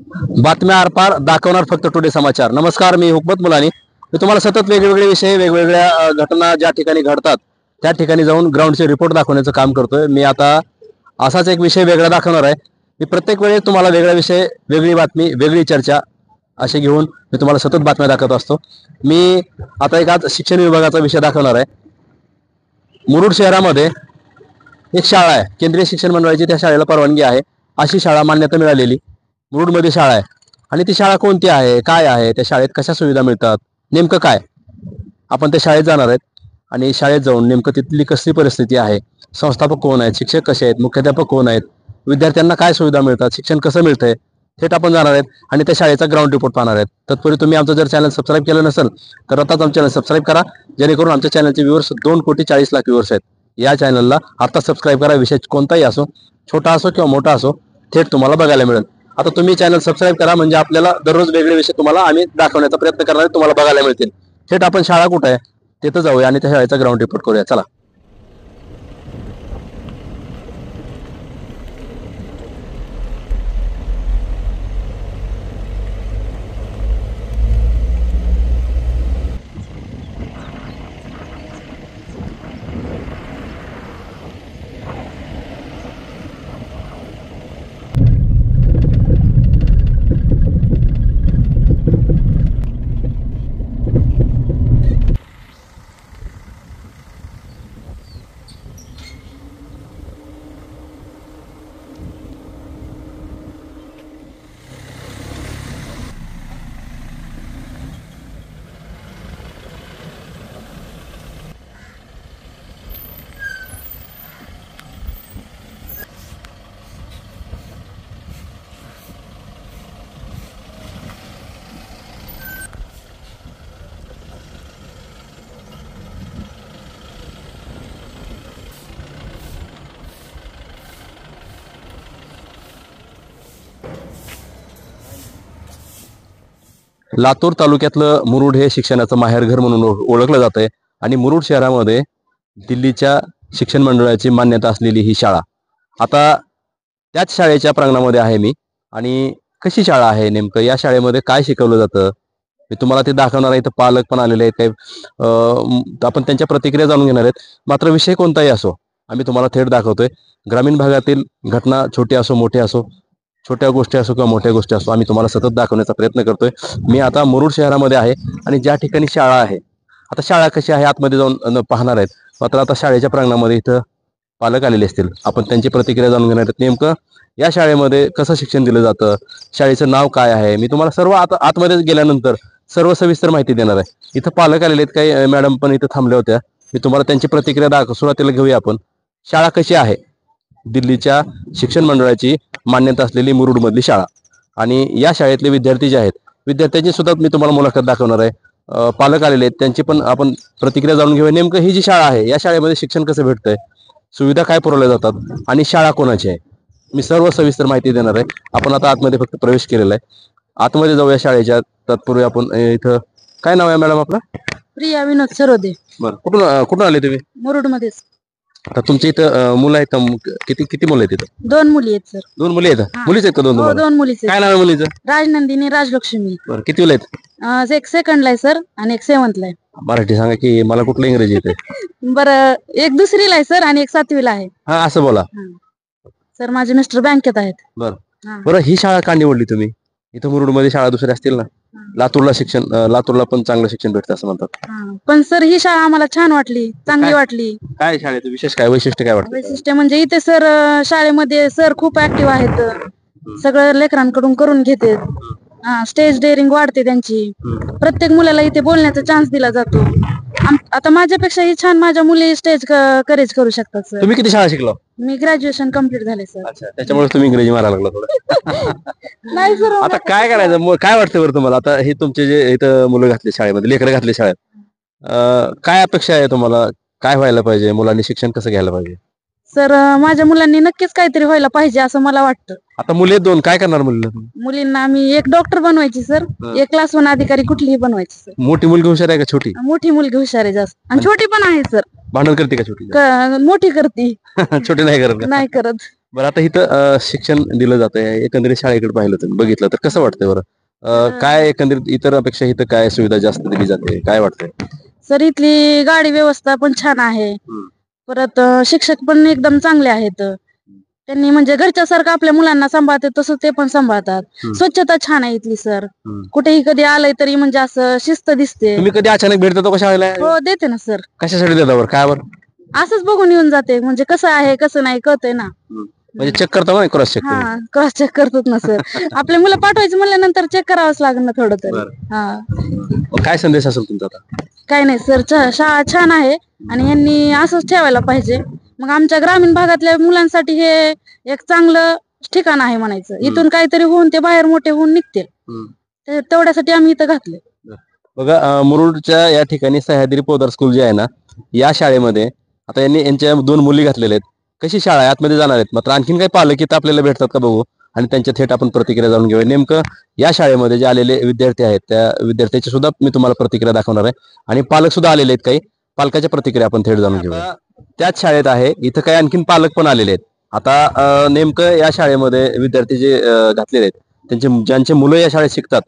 बातम्या आरपार दाखवणार फक्त टुडे समाचार. नमस्कार, मी हुकमत मुलानी. मी तुम्हाला सतत वेगवेगळे विषय वेगवेगळ्या घटना ज्या ठिकाणी घडतात त्या ठिकाणी जाऊन ग्राउंडचे रिपोर्ट दाखवण्याचं काम करतोय. मी आता असाच एक विषय वेगळा दाखवणार आहे. मी प्रत्येक वेळेस तुम्हाला वेगळा विषय, वेगळी बातमी, वेगळी चर्चा असे घेऊन मी तुम्हाला सतत बातम्या दाखवत असतो. मी आता एक आज शिक्षण विभागाचा विषय दाखवणार आहे. मुरुड शहरामध्ये एक शाळा आहे, केंद्रीय शिक्षण मंडळाची त्या शाळेला परवानगी आहे, अशी शाळा मान्यता मिळालेली मुरुडमध्ये शाळा आहे. आणि ती शाळा कोणती आहे, काय आहे, त्या शाळेत कशा सुविधा मिळतात, नेमकं काय, आपण त्या शाळेत जाणार आहेत आणि शाळेत जाऊन नेमकं तिथली कसली परिस्थिती आहे, संस्थापक कोण आहेत, शिक्षक कसे आहेत, मुख्याध्यापक कोण आहेत, विद्यार्थ्यांना काय सुविधा मिळतात, शिक्षण कसं मिळतंय, थेट आपण जाणार आहेत आणि त्या शाळेचा ग्राउंड रिपोर्ट पाहणार आहेत. तत्पूर्वी तुम्ही आमचं जर चॅनल सबस्क्राईब केलं नसेल तर आताच आमचं चॅनल सबस्क्राईब करा, जेणेकरून आमच्या चॅनलचे व्ह्यूअर्स 2,40,00,000 व्ह्यूअर्स आहेत. या चॅनलला आता सबस्क्राईब करा. विषय कोणताही असो, छोटा असो किंवा मोठा असो, थेट तुम्हाला बघायला मिळेल. आता तुम्ही चॅनल सबस्क्राईब करा, म्हणजे आपल्याला दररोज वेगळे विषय तुम्हाला आम्ही दाखवण्याचा प्रयत्न करणार आहे, तुम्हाला बघायला मिळतील. थेट आपण शाळा कुठे आहे तिथं जाऊया आणि त्या शाळेचा ग्राउंड रिपोर्ट करूया. चला. लातूर तालुक्यातलं मुरुड हे शिक्षणाचं माहेरघर म्हणून ओळखलं जात आहे आणि मुरुड शहरामध्ये दिल्लीच्या शिक्षण मंडळाची मान्यता असलेली ही शाळा. आता त्याच शाळेच्या प्रांगणामध्ये आहे मी. आणि कशी शाळा आहे, नेमकं या शाळेमध्ये काय शिकवलं जातं, मी तुम्हाला ते दाखवणार आहे. इथं पालक पण आलेले आहेत, काही आपण त्यांच्या प्रतिक्रिया जाणून घेणार आहेत. मात्र विषय कोणताही असो, आम्ही तुम्हाला थेट दाखवतोय. ग्रामीण भागातील घटना छोटी असो मोठी असो, छोट्या गोष्टी असो किंवा मोठ्या गोष्टी असो, आम्ही तुम्हाला सतत दाखवण्याचा प्रयत्न करतोय. मी आता मुरुड शहरामध्ये आहे आणि ज्या ठिकाणी शाळा आहे, आता शाळा कशी आहे आतमध्ये जाऊन पाहणार आहेत. मात्र आता शाळेच्या प्रांगणामध्ये इथं पालक आलेले असतील, आपण त्यांची प्रतिक्रिया जाणून घेणार आहेत. नेमकं या शाळेमध्ये कसं शिक्षण दिलं जातं, शाळेचं नाव काय आहे, मी तुम्हाला सर्व आता आतमध्ये गेल्यानंतर सर्व सविस्तर माहिती देणार आहे. इथं पालक आलेले आहेत, काही मॅडम पण इथं थांबल्या होत्या. मी तुम्हाला त्यांची प्रतिक्रिया सुरुवातीला घेऊया आपण. शाळा कशी आहे, दिल्लीच्या शिक्षण मंडळाची मान्यता असलेली मुरुड मधली शाळा. आणि या शाळेतले विद्यार्थी जे आहेत, विद्यार्थ्यांची सुद्धा मी तुम्हाला मुलाखत दाखवणार आहे. पालक आलेले आहेत, त्यांची पण आपण प्रतिक्रिया जाणून घेऊया. नेमकं ही जी शाळा आहे, या शाळेमध्ये शिक्षण कसं भेटतंय, सुविधा काय पुरवल्या जातात आणि शाळा कोणाची आहे, मी सर्व सविस्तर माहिती देणार आहे. आपण आता आतमध्ये फक्त प्रवेश केलेला आहे, आतमध्ये जाऊया शाळेच्या. तत्पूर्वी आपण इथं, काय नाव आहे मॅडम आपलं? प्रिया विनोद सरोदे. बरं, कुठून कुठून आले तुम्ही? मुरुड मध्येच. आता तुमच्या इथं मुलं आहेत, किती किती मुलं आहेत इथं? 2 मुली आहेत सर. 2 मुली आहेत? मुलीच आहेत का 2 हो, तुम्हाला? 2 मुलीच काय आहेत. नाव आहे मुलीचं? राजनंदिनी, राजलक्ष्मी. बरं, किती मुलं आहेत? एक सेकंडला आहे सर आणि एक 7th ला आहे. मराठी सांगा की, मला कुठलं इंग्रजी येते? बरं, एक 2री ला आहे सर आणि एक 7वी ला आहे. हा, असं बोला. सर माझे मिस्टर बँकेत आहेत. बरं बरं, ही शाळा का निवडली तुम्ही? इथं मुरुड मध्ये शाळा दुसऱ्या असतील ना? लातूरला शिक्षण, लातूरला पण चांगलं शिक्षण भेटतं असं म्हणतात. पण सर ही शाळा आम्हाला छान वाटली, चांगली वाटली. काय शाळेचं विशेष काय, वैशिष्ट्य काय वाटतं? वैशिष्ट्य म्हणजे इथे सर, शाळेमध्ये सर खूप ऍक्टिव्ह आहेत, सगळं लेकरांकडून करून घेते. स्टेज डेअरिंग वाढते त्यांची. प्रत्येक मुलाला इथे बोलण्याचा चान्स दिला जातो. आता माझ्यापेक्षा ही छान माझ्या मुली स्टेज करेज करू शकतात सर. तुम्ही किती शाळा शिकला? मी ग्रॅज्युएशन कम्प्लीट झाले सर. अच्छा, त्याच्यामुळे तुम्ही इंग्रजी मारायला लागला थोडं. नाही सर. आता काय करायचं, काय वाटतं बरं तुम्हाला? आता हे तुमचे जे इथं मुलं घातले शाळेमध्ये, लेकरं घातले शाळेत, काय अपेक्षा आहे तुम्हाला? काय व्हायला पाहिजे, मुलांनी शिक्षण कसं घ्यायला पाहिजे? सर माझ्या मुलांनी नक्कीच काहीतरी व्हायला पाहिजे असं मला वाटतं. आता मुले 2, काय करणार मुलीला? मुलींना आम्ही एक डॉक्टर बनवायची सर, एक क्लास 1 अधिकारी कुठलीही बनवायची सर. मोठी मुलगी हुशार आहे का छोटी? मोठी मुलगी हुशार आहे जास्त, आणि छोटी पण आहे सर. भांडण करते का छोटी? मोठी करती. छोटी नाही करत का? नाही करत. बरं आता इथं शिक्षण दिलं जातंय एकंदरीत शाळेकडे पाहिलं तर बघितलं तर कसं वाटतंय बरं काय एकंदरीत इतर अपेक्षा इथं काय सुविधा जास्त दिली जाते काय वाटतंय? सर इथली गाडी व्यवस्था पण छान आहे. परत शिक्षक पण एकदम चांगले आहेत. त्यांनी म्हणजे घरच्यासारखं आपल्या मुलांना सांभाळतात तसं ते पण सांभाळतात. स्वच्छता छान आहे इथली सर. कुठेही कधी आलंय तरी म्हणजे असं शिस्त दिसते. तुम्ही कधी अचानक भेट देतो का शाळेला? हो देते ना सर. कशासाठी देता बरं काय बरं? असंच बघून येऊन जाते म्हणजे कसं आहे कसं नाही कळतंय ना. म्हणजे चेक करता क्रॉस चेक? हा क्रॉस चेक करतात ना सर. आपले मुलं पाठवायचे म्हणल्यानंतर चेक करावंच लागेल ना थोडं तरी. हा काय संदेश असेल तुमचा आता? काय नाही सर शाळा छान आहे आणि यांनी असंच ठेवायला पाहिजे. मग आमच्या ग्रामीण भागातल्या मुलांसाठी हे एक चांगलं ठिकाण आहे म्हणायचं. इथून काहीतरी होऊन ते बाहेर मोठे होऊन निघतील तेवढ्यासाठी आम्ही इथं घातले. बघा मुरुडच्या या ठिकाणी सह्याद्री पोदार स्कूल जे आहे ना या शाळेमध्ये आता यांच्या 2 मुली घातलेल्या आहेत. कशी शाळा आहे आतमध्ये जाणार आहेत मात्र आणखीन काही पालक इथं आपल्याला भेटतात का बघू आणि त्यांच्या थेट आपण प्रतिक्रिया जाणून घेऊया. नेमकं या शाळेमध्ये जे आलेले विद्यार्थी आहेत त्या विद्यार्थ्याची सुद्धा मी तुम्हाला प्रतिक्रिया दाखवणार आहे आणि पालक सुद्धा आलेले आहेत. काही पालकाच्या प्रतिक्रिया आपण थेट जाणून घेऊया. त्याच शाळेत आहे इथं काही आणखीन पालक पण आलेले आहेत. आता नेमकं या शाळेमध्ये विद्यार्थी जे घातलेले आहेत ज्यांचे मुलं या शाळेत शिकतात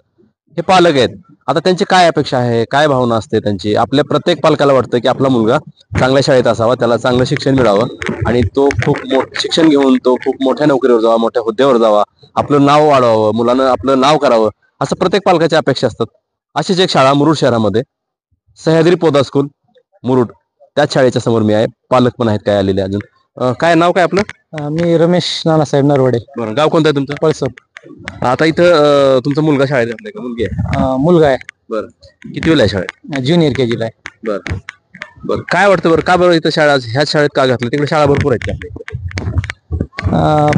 हे पालक आहेत. आता त्यांची काय अपेक्षा आहे काय भावना असते त्यांची? आपल्या प्रत्येक पालकाला वाटतं की आपला मुलगा चांगल्या शाळेत असावा त्याला चांगलं शिक्षण मिळावं आणि तो खूप शिक्षण घेऊन तो खूप मोठ्या नोकरीवर जावा मोठ्या हुद्द्यावर जावा आपलं नाव वाढवावं मुलानं आपलं नाव करावं असं प्रत्येक पालकाच्या अपेक्षा असतात. अशीच एक शाळा मुरुड शहरामध्ये सह्याद्री पोदार स्कूल मुरुड त्याच शाळेच्या समोर मी आहे. पालक पण आहेत काय आलेले अजून. काय नाव काय आपलं? मी रमेश नानासाहेब नरवडे. बरं गाव कोणतं आहे तुमचं? पळसप. आता इथं तुमचा मुलगा शाळेत घातलाय का मुलगी आहे? मुलगा आहे. बरं कितवीला आहे शाळेत? ज्युनियर केजीला आहे. बरं बरं काय वाटतं बरं का बरं इथं शाळा ह्याच शाळेत का घातलं? तिकडे शाळा भरपूर आहेत का?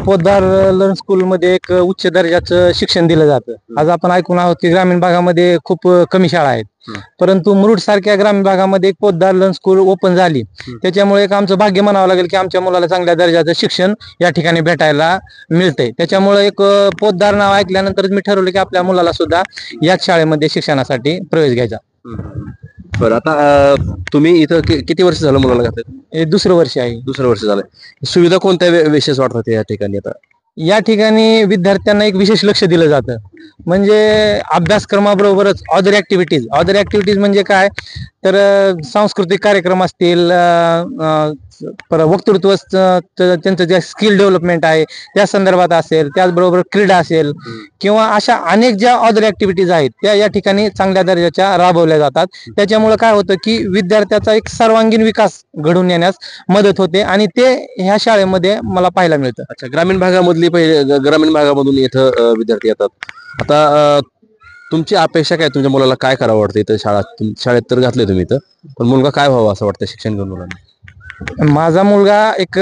पोद्दार लर्न स्कूल मध्ये एक उच्च दर्जाचं शिक्षण दिलं जातं. आज आपण ऐकून आहोत की ग्रामीण भागामध्ये खूप कमी शाळा आहेत. परंतु मुरुड सारख्या ग्रामीण भागामध्ये एक पोद्दार लर्न स्कूल ओपन झाली त्याच्यामुळे एक आमचं भाग्य म्हणावं लागेल की आमच्या मुलाला चांगल्या दर्जाचं शिक्षण या ठिकाणी भेटायला मिळतंय. त्याच्यामुळे एक पोद्दार नाव ऐकल्यानंतर मी ठरवलं की आपल्या मुलाला सुद्धा याच शाळेमध्ये शिक्षणासाठी प्रवेश घ्यायचा. बरं आता तुम्ही इथं किती वर्ष झालं मुलाला घातलं? हे दुसरं वर्ष आहे. दुसरं वर्ष झालंय. सुविधा कोणत्या विशेष वाटतात या ठिकाणी? आता या ठिकाणी विद्यार्थ्यांना एक विशेष लक्ष दिलं जातं. म्हणजे अभ्यासक्रमाबरोबरच अदर ऍक्टिव्हिटीज म्हणजे काय तर सांस्कृतिक कार्यक्रम असतील वक्तृत्व त्यांचं जे स्किल डेव्हलपमेंट आहे त्या संदर्भात असेल त्याचबरोबर क्रीडा असेल किंवा अशा अनेक ज्या अदर ऍक्टिव्हिटीज आहेत त्या या ठिकाणी चांगल्या दर्जाच्या राबवल्या जातात. त्याच्यामुळे काय होतं की विद्यार्थ्याचा एक सर्वांगीण विकास घडून येण्यास मदत होते आणि ते ह्या शाळेमध्ये मला पाहायला मिळतं. अच्छा ग्रामीण भागामधून इथं विद्यार्थी येतात. आता तुमची अपेक्षा काय? तुमच्या मुलाला काय करावं वाटतं इथं शाळेत तर घातले तुम्ही इथं पण मुलगा काय व्हावं असं वाटतं शिक्षण घेऊन मुलांना? माझा मुलगा एक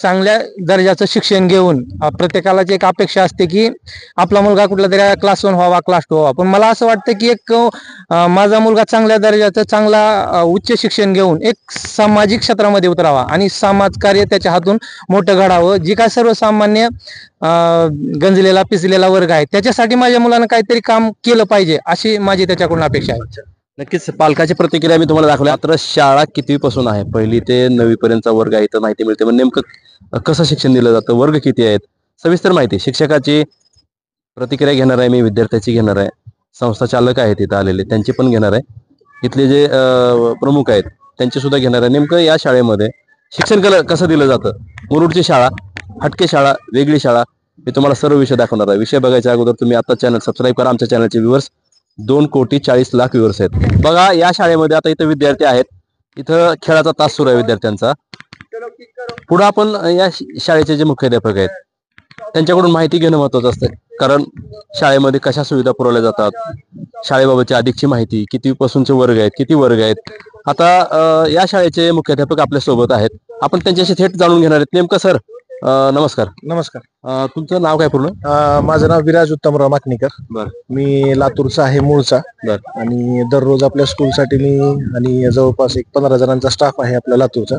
चांगल्या दर्जाचं शिक्षण घेऊन प्रत्येकालाच एक अपेक्षा असते की आपला मुलगा कुठला तरी क्लास 1 व्हावा क्लास 2 व्हावा. पण मला असं वाटतं की एक माझा मुलगा चांगल्या दर्जाचं चांगला उच्च शिक्षण घेऊन एक सामाजिक क्षेत्रामध्ये उतरावा आणि समाजकार्य त्याच्या हातून मोठं घडावं. जी काय सर्वसामान्य गंजलेला पिचलेला वर्ग आहे त्याच्यासाठी माझ्या मुलानं काहीतरी काम केलं पाहिजे अशी माझी त्याच्याकडून अपेक्षा आहे. नक्कीच पालकाची प्रतिक्रिया मी तुम्हाला दाखवली. मात्र शाळा कितवीपासून आहे? 1ली ते 9वी पर्यंतचा वर्ग आहे इथं माहिती मिळते. पण नेमकं कसं शिक्षण दिलं जातं वर्ग किती आहेत सविस्तर माहिती शिक्षकाची प्रतिक्रिया घेणार आहे मी विद्यार्थ्याची घेणार आहे संस्था चालक आहेत इथं आलेले त्यांची पण घेणार आहे इथले जे प्रमुख आहेत त्यांची सुद्धा घेणार आहे. नेमकं या शाळेमध्ये शिक्षण कसं दिलं जातं मुरुडची शाळा हटके शाळा वेगळी शाळा मी तुम्हाला सर्व विषय दाखवणार आहे. विषय बघायच्या अगोदर तुम्ही आता चॅनल सबस्क्राईब करा. आमच्या चॅनलचे व्ह्यूअर्स 2,40,00,000 व्ह्यूअर्स आहेत. बघा या शाळेमध्ये आता इथं विद्यार्थी आहेत. इथं खेळाचा तास सुरू आहे विद्यार्थ्यांचा. पुढे आपण या शाळेचे जे मुख्याध्यापक आहेत त्यांच्याकडून माहिती घेणं महत्वाचं असतं कारण शाळेमध्ये कशा सुविधा पुरवल्या जातात शाळेबाबतची अधिकची माहिती किती पासूनचे वर्ग आहेत किती वर्ग आहेत. आता या शाळेचे मुख्याध्यापक आपल्या सोबत आहेत आपण त्यांच्याशी थेट जाणून घेणार आहेत. नेमकं सर नमस्कार. नमस्कार. तुमचं नाव काय पूर्ण? माझं नाव विराज उत्तमराव माकणीकर. बरं. मी लातूरचा आहे मूळचा. बरं. आणि दररोज आपल्या स्कूलसाठी मी आणि जवळपास एक 15 जणांचा स्टाफ आहे आपल्या लातूरचा.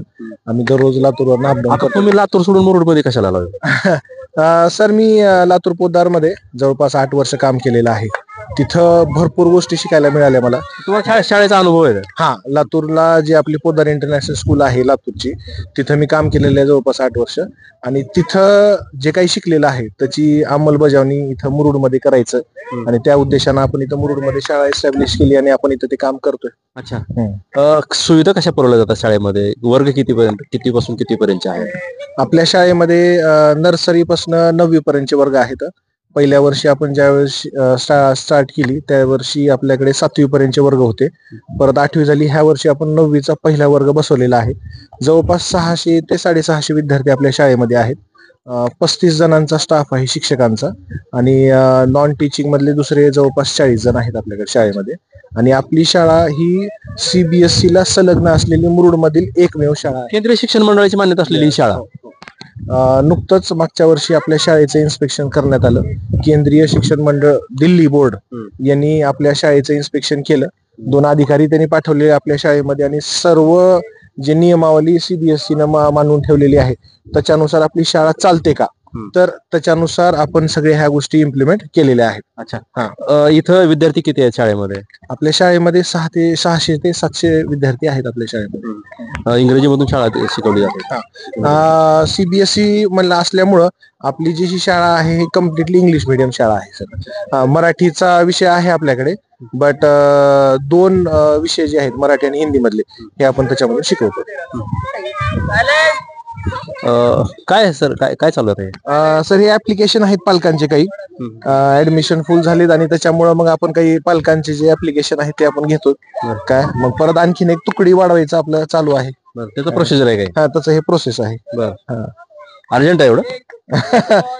आम्ही दररोज लातूरवर अपडाऊन करतो. तुम्ही लातूर सोडून मुरुड मध्ये कशाला आला? सर मी लातूर पोद्दार मध्ये जवळपास 8 वर्ष काम केलेलं आहे. तिथं भरपूर गोष्टी शिकायला मिळाल्या मला. तुम्हाला शाळेचा अनुभव आहे का? हा, लातूरला जी आपली पोद्दार इंटरनॅशनल स्कूल आहे लातूरची, तिथं मी काम केलेलं आहे जवळपास 8 वर्ष. आणि तिथं जे काही शिकलेलं आहे त्याची अंमलबजावणी इथं मुरुडमध्ये करायचं आणि त्या उद्देशानं आपण इथं मुरुडमध्ये शाळा एस्टॅब्लिश केली आणि आपण इथं ते काम करतोय. अच्छा. सुविधा कशा पुरवल्या जातात शाळेमध्ये? वर्ग कितीपासून कितीपर्यंत आहेत? आपल्या शाळेमध्ये नर्सरी पासून 9वी पर्यंतचे वर्ग आहेत. पहिल्या वर्षी आपण ज्यावेळेस शाळा स्टार्ट केली त्या वर्षी आपल्याकडे 7वी पर्यंतचे वर्ग होते. परत 8वी झाली, ह्या वर्षी आपण 9वीचा पहिला वर्ग बसवलेला आहे. जवळपास 600 ते 650 विद्यार्थी आपल्या शाळेमध्ये आहेत. 35 जणांचा स्टाफ आहे शिक्षकांचा आणि नॉन टीचिंग मधले दुसरे जवळपास 40 जण आहेत आपल्याकडे शाळेमध्ये. आणि आपली शाळा ही CBSE ला संलग्न असलेली मुरुडमधील एकमेव शाळा आहे. केंद्रीय शिक्षण मंडळाची मान्यता असलेली ही शाळा. नुकतंच मागच्या वर्षी आपल्या शाळेचं इन्स्पेक्शन करण्यात आलं. केंद्रीय शिक्षण मंडळ दिल्ली बोर्ड यांनी आपल्या शाळेचं इन्स्पेक्शन केलं. 2 अधिकारी त्यांनी पाठवले आपल्या शाळेमध्ये आणि सर्व जे नियमावली CBSE न मानून ठेवलेली आहे त्याच्यानुसार आपली शाळा चालते का, तर त्याच्यानुसार आपण सगळ्या ह्या गोष्टी इम्प्लिमेंट केलेल्या आहेत. अच्छा. इथं विद्यार्थी किती आहेत शाळेमध्ये? आपल्या शाळेमध्ये 600 ते 700 विद्यार्थी आहेत आपल्या शाळेमध्ये. इंग्रजीमधून शाळा शिकवली जाते. CBSE म्हणलं असल्यामुळं आपली जी ही शाळा आहे ही कम्प्लिटली इंग्लिश मीडियम शाळा आहे सर. मराठीचा विषय आहे आपल्याकडे, बट 2 विषय जे आहेत मराठी आणि हिंदी मधले हे आपण त्याच्यामध्ये शिकवतो. काय सर काय चालू आहे? सर हे ऍप्लिकेशन आहेत पालकांचे काही ऍडमिशन फुल झालेत आणि त्याच्यामुळे मग आपण काही पालकांचे जे ऍप्लिकेशन आहेत ते आपण घेतो. काय मग परत आणखीन एक तुकडी वाढवायचं आपलं चालू आहे. त्याचं प्रोसिजर आहे काय? हा, त्याचं हे प्रोसेस आहे. अर्जंट आहे एवढं?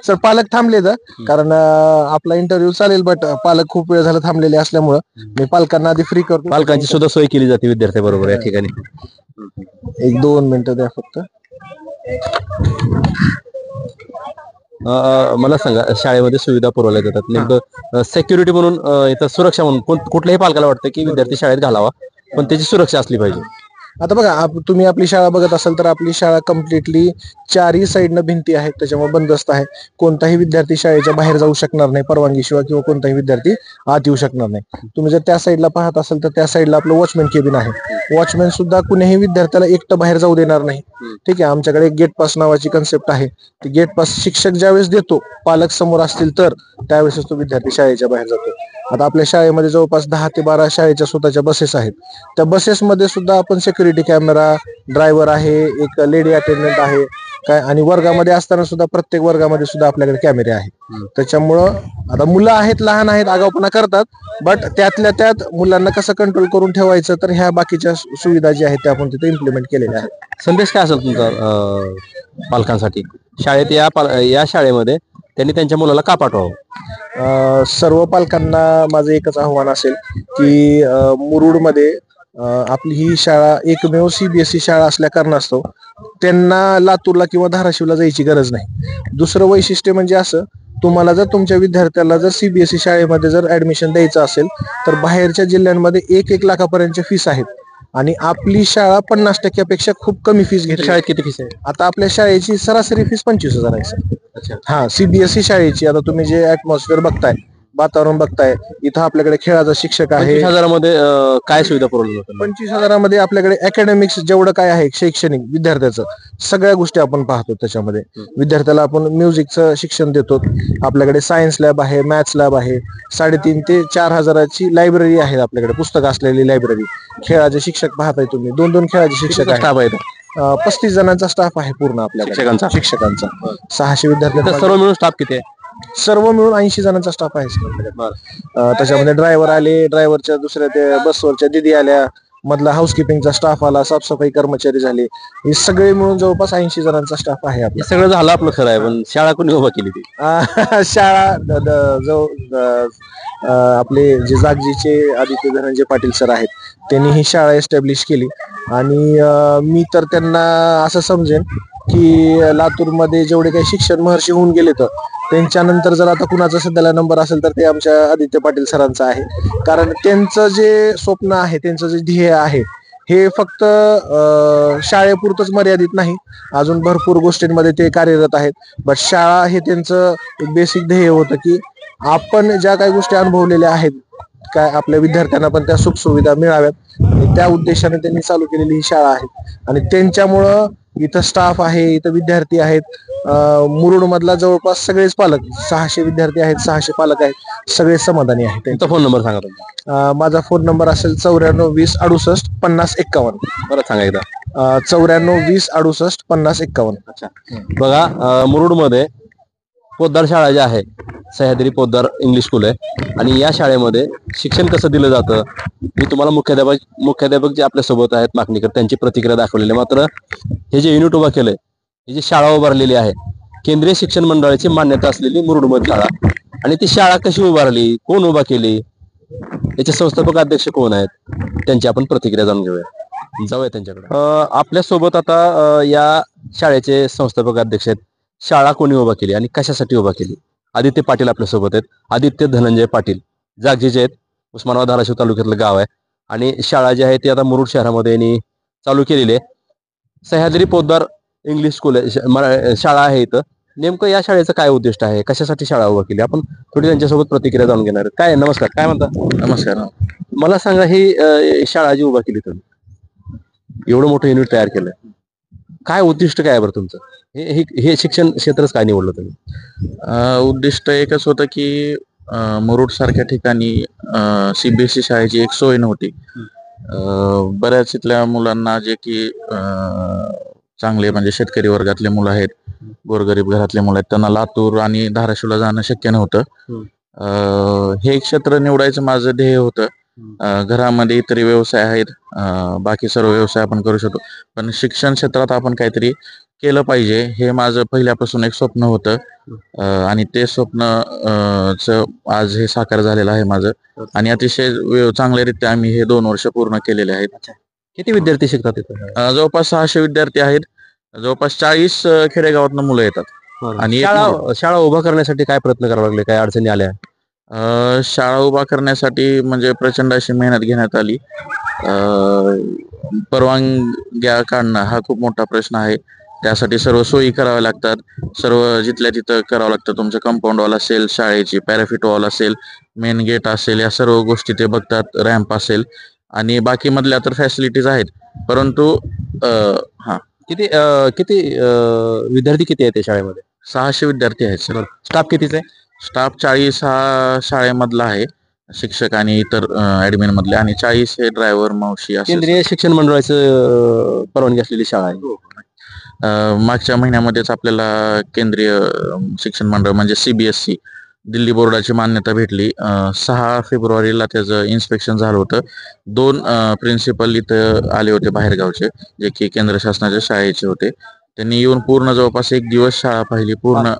सर पालक थांबले तर कारण आपला इंटरव्ह्यू चालेल, बट पालक खूप वेळ झाला थांबलेले असल्यामुळं मी पालकांना आधी फ्री करतो. पालकांची सुद्धा सोय केली जाते विद्यार्थ्याबरोबर या ठिकाणी. 1-2 मिनिटं द्या फक्त. मला सांगा, शाळेमध्ये सुविधा पुरवल्या जातात, नेमकं सेक्युरिटी म्हणून इथं सुरक्षा म्हणून कुठल्याही पालकाला वाटतं की विद्यार्थी शाळेत घालावा, पण त्याची सुरक्षा असली पाहिजे. आता बघा, तुम्ही आपली शाळा बघत असाल तर आपली शाळा कम्प्लिटली 4ही साईडनं भिंती आहेत, त्याच्यामुळे बंदस्त आहे. कोणताही विद्यार्थी शाळेच्या बाहेर जाऊ शकणार नाही परवानगीशिवाय किंवा कोणताही विद्यार्थी आत येऊ शकणार नाही. तुम्ही जर त्या साईडला पाहत असाल तर त्या साईडला आपलं वॉचमॅन केबिन आहे. वॉचमॅन सुद्धा कुणीही विद्यार्थ्याला एकटं बाहेर जाऊ देणार नाही. ठीक आहे, आमच्याकडे गेट पास नावाची कन्सेप्ट आहे. ती गेट पास शिक्षक ज्यावेळेस देतो, पालक समोर असतील तर त्यावेळेस तो विद्यार्थी शाळेच्या बाहेर जातो. आता आपल्या शाळेमध्ये जवळपास 10 ते 12 शाळेच्या स्वतःच्या बसेस आहेत. त्या बसेसमध्ये सुद्धा आपण सिक्युरिटी कॅमेरा, ड्रायव्हर आहे, एक लेडी अटेंडंट आहे काय, आणि वर्गामध्ये असताना सुद्धा प्रत्येक वर्गामध्ये सुद्धा आपल्याकडे कॅमेरे आहेत. त्याच्यामुळं आता मुलं आहेत, लहान आहेत, आगाऊपणा करतात, बट त्यातल्या त्यात मुलांना कसं कंट्रोल करून ठेवायचं तर ह्या बाकीच्या सुविधा ज्या आहेत त्या आपण तिथे इम्प्लिमेंट केलेल्या आहेत. संदेश काय असेल तुमचा पालकांसाठी? शाळेत या शाळेमध्ये त्यांनी त्यांच्या मुलाला का पाठवावं? सर्व पालकांना माझं एकच आव्हान असेल की मुरुडमध्ये आपली ही शाळा एकमेव CBSE शाळा असल्या कारणास्तव त्यांना लातूरला किंवा धाराशिवला जायची गरज नाही. दुसरं वैशिष्ट्य म्हणजे असं, तुम्हाला जर तुमच्या विद्यार्थ्याला जर CBSE शाळेमध्ये जर ऍडमिशन द्यायचं असेल तर बाहेरच्या जिल्ह्यांमध्ये 1-1 लाखापर्यंतच्या फीस आहेत आणि आपली शाळा 50% खूप कमी फीस घेते. शाळेत किती फीस आहे? आता आपल्या शाळेची सरासरी फीस 25,000 आहे सर. अच्छा. हा, CBSE शाळेची. आता तुम्ही जे ऍटमॉस्फिअर बघताय, वातावरण बघताय, इथं आपल्याकडे खेळाचा शिक्षक आहे. 25,000 काय सुविधा पुरवली जातात? 25,000 आपल्याकडे अकॅडमिक्स जेवढं काय आहे शैक्षणिक विद्यार्थ्याचं सगळ्या गोष्टी आपण पाहतो. त्याच्यामध्ये विद्यार्थ्याला आपण म्युझिकचं शिक्षण देतो. आपल्याकडे सायन्स लॅब आहे, मॅथ्स लॅब आहे. 3,500 ते 4,000ची लायब्ररी आहे आपल्याकडे, पुस्तक असलेली लायब्ररी. खेळाचे शिक्षक पाहताय तुम्ही, 2-2 खेळाचे शिक्षक आहेत. 35 जणांचा स्टाफ आहे पूर्ण आपल्याकडे शिक्षकांचा. 600 विद्यार्थी. सर्व मिळून स्टाफ किती आहे? सर्व मिळून 80 जणांचा स्टाफ आहे. त्याच्यामध्ये ड्रायव्हर आले, ड्रायव्हरच्या दुसऱ्या त्या बसवरच्या दिदी आल्या, मधला हाऊसकीपिंगचा स्टाफ आला, साफसफाई कर्मचारी झाले, हे सगळे मिळून जवळपास 80 जणांचा स्टाफ आहे. आपलं सगळं झालं आपलं खरं आहे, पण शाळा कोणी उभा केली ती? शाळा जो आपले जे जागजीचे आदित्य धनंजय पाटील सर आहेत त्यांनी ही शाळा एस्टॅब्लिश केली आणि मी तर त्यांना असं समजेन की लातूरमध्ये जेवढे काही शिक्षण महर्षी होऊन गेले तर त्यांच्यानंतर जर आता कुणाचा सध्याला नंबर असेल तर ते आमच्या आदित्य पाटील सरांचा आहे. कारण त्यांचं जे स्वप्न आहे, त्यांचं जे ध्येय आहे हे फक्त शाळेपुरतच मर्यादित नाही, अजून भरपूर गोष्टींमध्ये ते कार्यरत आहेत. बट शाळा हे त्यांचं एक बेसिक ध्येय होतं की आपण ज्या काही गोष्टी अनुभवलेल्या आहेत काय आपल्या विद्यार्थ्यांना पण त्या सुखसुविधा मिळाव्यात आणि त्या उद्देशाने त्यांनी चालू केलेली ही शाळा आहे आणि त्यांच्यामुळं इथं स्टाफ आहे, इथं विद्यार्थी आहेत. मुरुड मधला जवळपास सगळेच पालक 600 विद्यार्थी आहेत, 600 पालक आहेत, सगळे समाधानी आहेत. तुमचा फोन नंबर सांगा तुम्ही. माझा फोन नंबर असेल 94 20 68 50 51. परत सांगा एकदा. 94 20 68 50 51. अच्छा, बघा मुरुडमध्ये पोद्दार शाळा जी आहे, सह्याद्री पोद्दार इंग्लिश स्कूल आहे आणि या शाळेमध्ये शिक्षण कसं दिलं जातं मी तुम्हाला मुख्याध्यापक जे आपल्या सोबत आहेत माकणीकर त्यांची प्रतिक्रिया दाखवलेली आहे. मात्र हे जे युनिट उभा केलंय, ही जी शाळा उभारलेली आहे, केंद्रीय शिक्षण मंडळाची मान्यता असलेली मुरुडमध्ये शाळा, आणि ती शाळा कशी उभारली, कोण उभा केली, याचे संस्थापक अध्यक्ष कोण आहेत, त्यांची आपण प्रतिक्रिया जाणून जाऊया त्यांच्याकडे. आपल्या सोबत आता या शाळेचे संस्थापक अध्यक्ष आहेत. शाळा कोणी उभा केली आणि कशासाठी उभा केली? आदित्य पाटील आपल्या सोबत आहेत. आदित्य धनंजय पाटील जागजीचे आहेत, उस्मानाबाद धाराशिव तालुक्यातलं गाव आहे आणि शाळा जी आहे ती आता मुरुड शहरामध्ये यांनी चालू केलेली आहे. सह्याद्री पोद्दार इंग्लिश स्कूल आहे, शाळा आहे इथं. नेमकं या शाळेचं काय उद्दिष्ट आहे, कशासाठी शाळा उभा केली, आपण थोडी त्यांच्यासोबत प्रतिक्रिया जाणून घेणार आहेत. काय नमस्कार, काय म्हणता? नमस्कार. मला सांगा, ही शाळा जी उभा केली तुम्ही, एवढं मोठं युनिट तयार केलंय, काय उद्दिष्ट काय आहे बरं तुमचं? हे शिक्षण क्षेत्रच काय निवडलं तुम्ही? उद्दिष्ट एकच होतं की मुरुड सारख्या ठिकाणी CBSE शाळेची एक सोय नव्हती. बऱ्याच इथल्या मुलांना जे की चांगले म्हणजे शेतकरी वर्गातले मुलं आहेत, गोरगरीब घरातले मुलं आहेत, त्यांना लातूर आणि धाराशिवला जाणं शक्य नव्हतं. हे क्षेत्र निवडायचं माझं ध्येय होतं. घरामध्ये इतर व्यवसाय आहेत, बाकी सर्व व्यवसाय आपण करू शकतो, पण शिक्षण क्षेत्रात आपण काहीतरी केलं पाहिजे हे माझं पहिल्यापासून एक स्वप्न होतं. आणि ते स्वप्न आज हे साकार झालेलं आहे माझं, आणि अतिशय चांगल्यारीत्या आम्ही हे 2 वर्ष पूर्ण केलेले आहेत. किती विद्यार्थी शिकतात तिथं? जवळपास 600 विद्यार्थी आहेत. जवळपास 40 खेडेगावातनं मुलं येतात. आणि शाळा उभा करण्यासाठी काय प्रयत्न करावे लागले, काय अडचणी आल्या? शाळा उभा करण्यासाठी म्हणजे प्रचंड अशी मेहनत घेण्यात आली. परवानग्या काढणं हा खूप मोठा प्रश्न आहे. त्यासाठी सर्व सोयी कराव्या लागतात, सर्व जिथल्या तिथं करावं लागतं. तुमचं कंपाऊंड वॉल असेल, शाळेची पॅराफिट वॉल असेल, मेन गेट असेल, या सर्व गोष्टी ते बघतात. रॅम्प असेल आणि बाकी मधल्या तर फॅसिलिटीज आहेत, परंतु किती किती विद्यार्थी किती आहेत त्या शाळेमध्ये? 600 विद्यार्थी आहेत सर. स्टाफ कितीच आहे? स्टाफ 40 हा शाळेमधला आहे, शिक्षक आणि इतर ऍडमिन मधले, आणि 40 हे ड्रायव्हर मावशी असे. केंद्रीय शिक्षण मंडळाचं परवानगी असलेली शाळा आहे. मागच्या महिन्यामध्येच आपल्याला केंद्रीय शिक्षण मंडळ म्हणजे CBSE दिल्ली बोर्डाची मान्यता भेटली. 6 फेब्रुवारीला त्याचं इन्स्पेक्शन झालं होतं. 2 प्रिन्सिपल इथं आले होते बाहेरगावचे, जे की केंद्र शासनाच्या शाळेचे होते. त्यांनी येऊन पूर्ण जवळपास 1 दिवस शाळा पाहिली पूर्ण.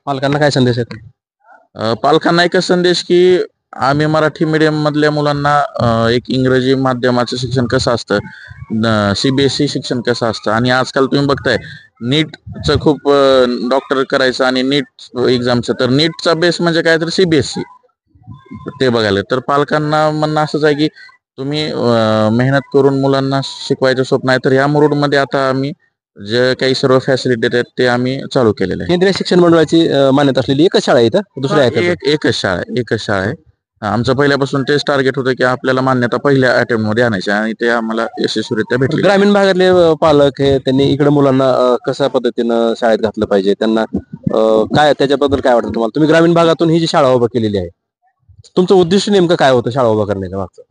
पालकांना काय संदेश आहे? पालकांना एकच संदेश की आम्ही मराठी मीडियम मधल्या मुलांना एक इंग्रजी माध्यमाचं शिक्षण कसं असतं, CBSE शिक्षण कसं असतं, आणि आजकाल तुम्ही बघताय नीटचं खूप डॉक्टर करायचं आणि नीट एक्झामचं, तर नीटचा बेस म्हणजे काय तर CBSE ते बघायला. तर पालकांना म्हणणं असंच आहे की तुम्ही मेहनत करून मुलांना शिकवायचं स्वप्न आहे, तर ह्या मुरुडमध्ये आता आम्ही जे काही सर्व फॅसिलिटी आहेत ते आम्ही चालू केलेले आहे. केंद्रीय शिक्षण मंडळाची मान्यता असलेली एकच शाळा आहे इथं, दुसऱ्या आहे? एकच शाळा आहे. आमचं पहिल्यापासून तेच टार्गेट होतं की आपल्याला मान्यता पहिल्या अटेम्प्ट मध्ये आणायची, आणि ते आम्हाला यशस्वीरित्या भेटले. ग्रामीण भागातले पालक हे त्यांनी इकडे मुलांना कशा पद्धतीनं शाळेत घातलं पाहिजे, त्यांना काय त्याच्याबद्दल काय वाटतं तुम्हाला? तुम्ही ग्रामीण भागातून ही जी शाळा उभा केलेली आहे, तुमचं उद्दिष्ट नेमकं काय होतं शाळा उभा करण्याच्या मागचं?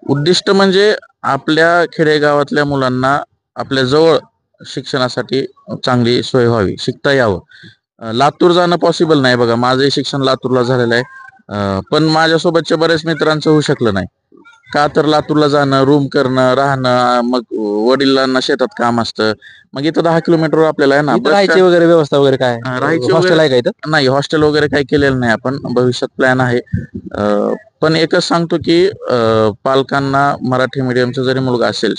उद्दिष्ट म्हणजे आपल्या खेडेगावातल्या मुलांना आपल्या जवळ शिक्षणासाठी चांगली सोय व्हावी, शिकता यावं. लातूर जाणं पॉसिबल नाही. बघा, माझंही शिक्षण लातूरला झालेलं आहे, पण माझ्यासोबतच्या बऱ्याच मित्रांचं होऊ शकलं नाही. का तर लातूरला जाणं, रूम करणं, राहणं, मग वडिलांना शेतात काम असतं, मग इथं 10 किलोमीटरवर आपल्याला आहे ना राहायची वगैरे व्यवस्था वगैरे काय? राहायची हॉस्टेल आहे का इथं? नाही, हॉस्टेल वगैरे काही केलेलं नाही आपण, भविष्यात प्लॅन आहे. पण एकच सांगतो की पालकांना मराठी मीडियमचा जरी मुलगा असेल,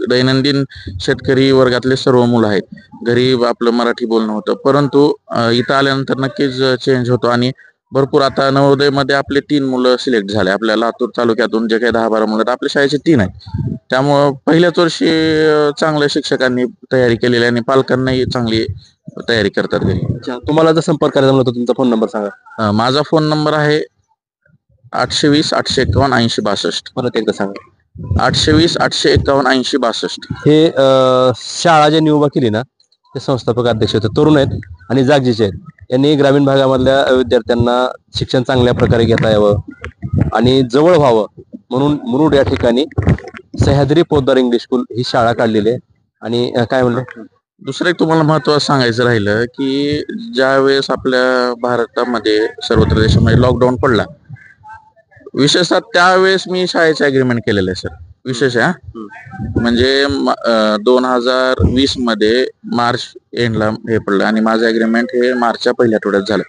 दैनंदिन शेतकरी वर्गातले सर्व मुलं आहेत, घरी आपलं मराठी बोलणं होतं, परंतु इथं आल्यानंतर नक्कीच चेंज होतो. आणि भरपूर आता नवोदय मध्ये आपले 3 मुलं सिलेक्ट झाले. आपल्या लातूर तालुक्यातून जे काही 10-12 मुलं आपल्या शाळेचे 3 आहेत. त्यामुळं पहिल्याच वर्षी चांगल्या शिक्षकांनी तयारी केलेली आहे आणि पालकांनाही चांगली तयारी करतात घरी. अच्छा, तुम्हाला जर संपर्क करायचा म्हणलं तर तुमचा फोन नंबर सांगा. माझा फोन नंबर आहे 820 851 80 62. परत एकदा सांगा. 820 851 80 62. हे शाळा ज्यांनी उभा केली ना ते संस्थापक अध्यक्ष होते, तरुण आहेत आणि जागजीचे आहेत. यांनी ग्रामीण भागामधल्या विद्यार्थ्यांना शिक्षण चांगल्या प्रकारे घेता यावं आणि जवळ व्हावं म्हणून मुरुड या ठिकाणी सह्याद्री पोद्दार इंग्लिश स्कूल ही शाळा काढलेली आहे. आणि काय म्हणलं, दुसरं एक तुम्हाला महत्त्वाचं सांगायचं राहिलं की ज्या वेळेस आपल्या भारतामध्ये सर्वत्र देशामध्ये लॉकडाऊन पडला, विशेषतः त्यावेळेस मी शाळेचे अग्रीमेंट केलेलं आहे सर. विशेष आहे म्हणजे 2020 मध्ये मार्च एंडला हे पडलं आणि माझं अग्रीमेंट हे मार्चच्या पहिल्या आठवड्यात झालं.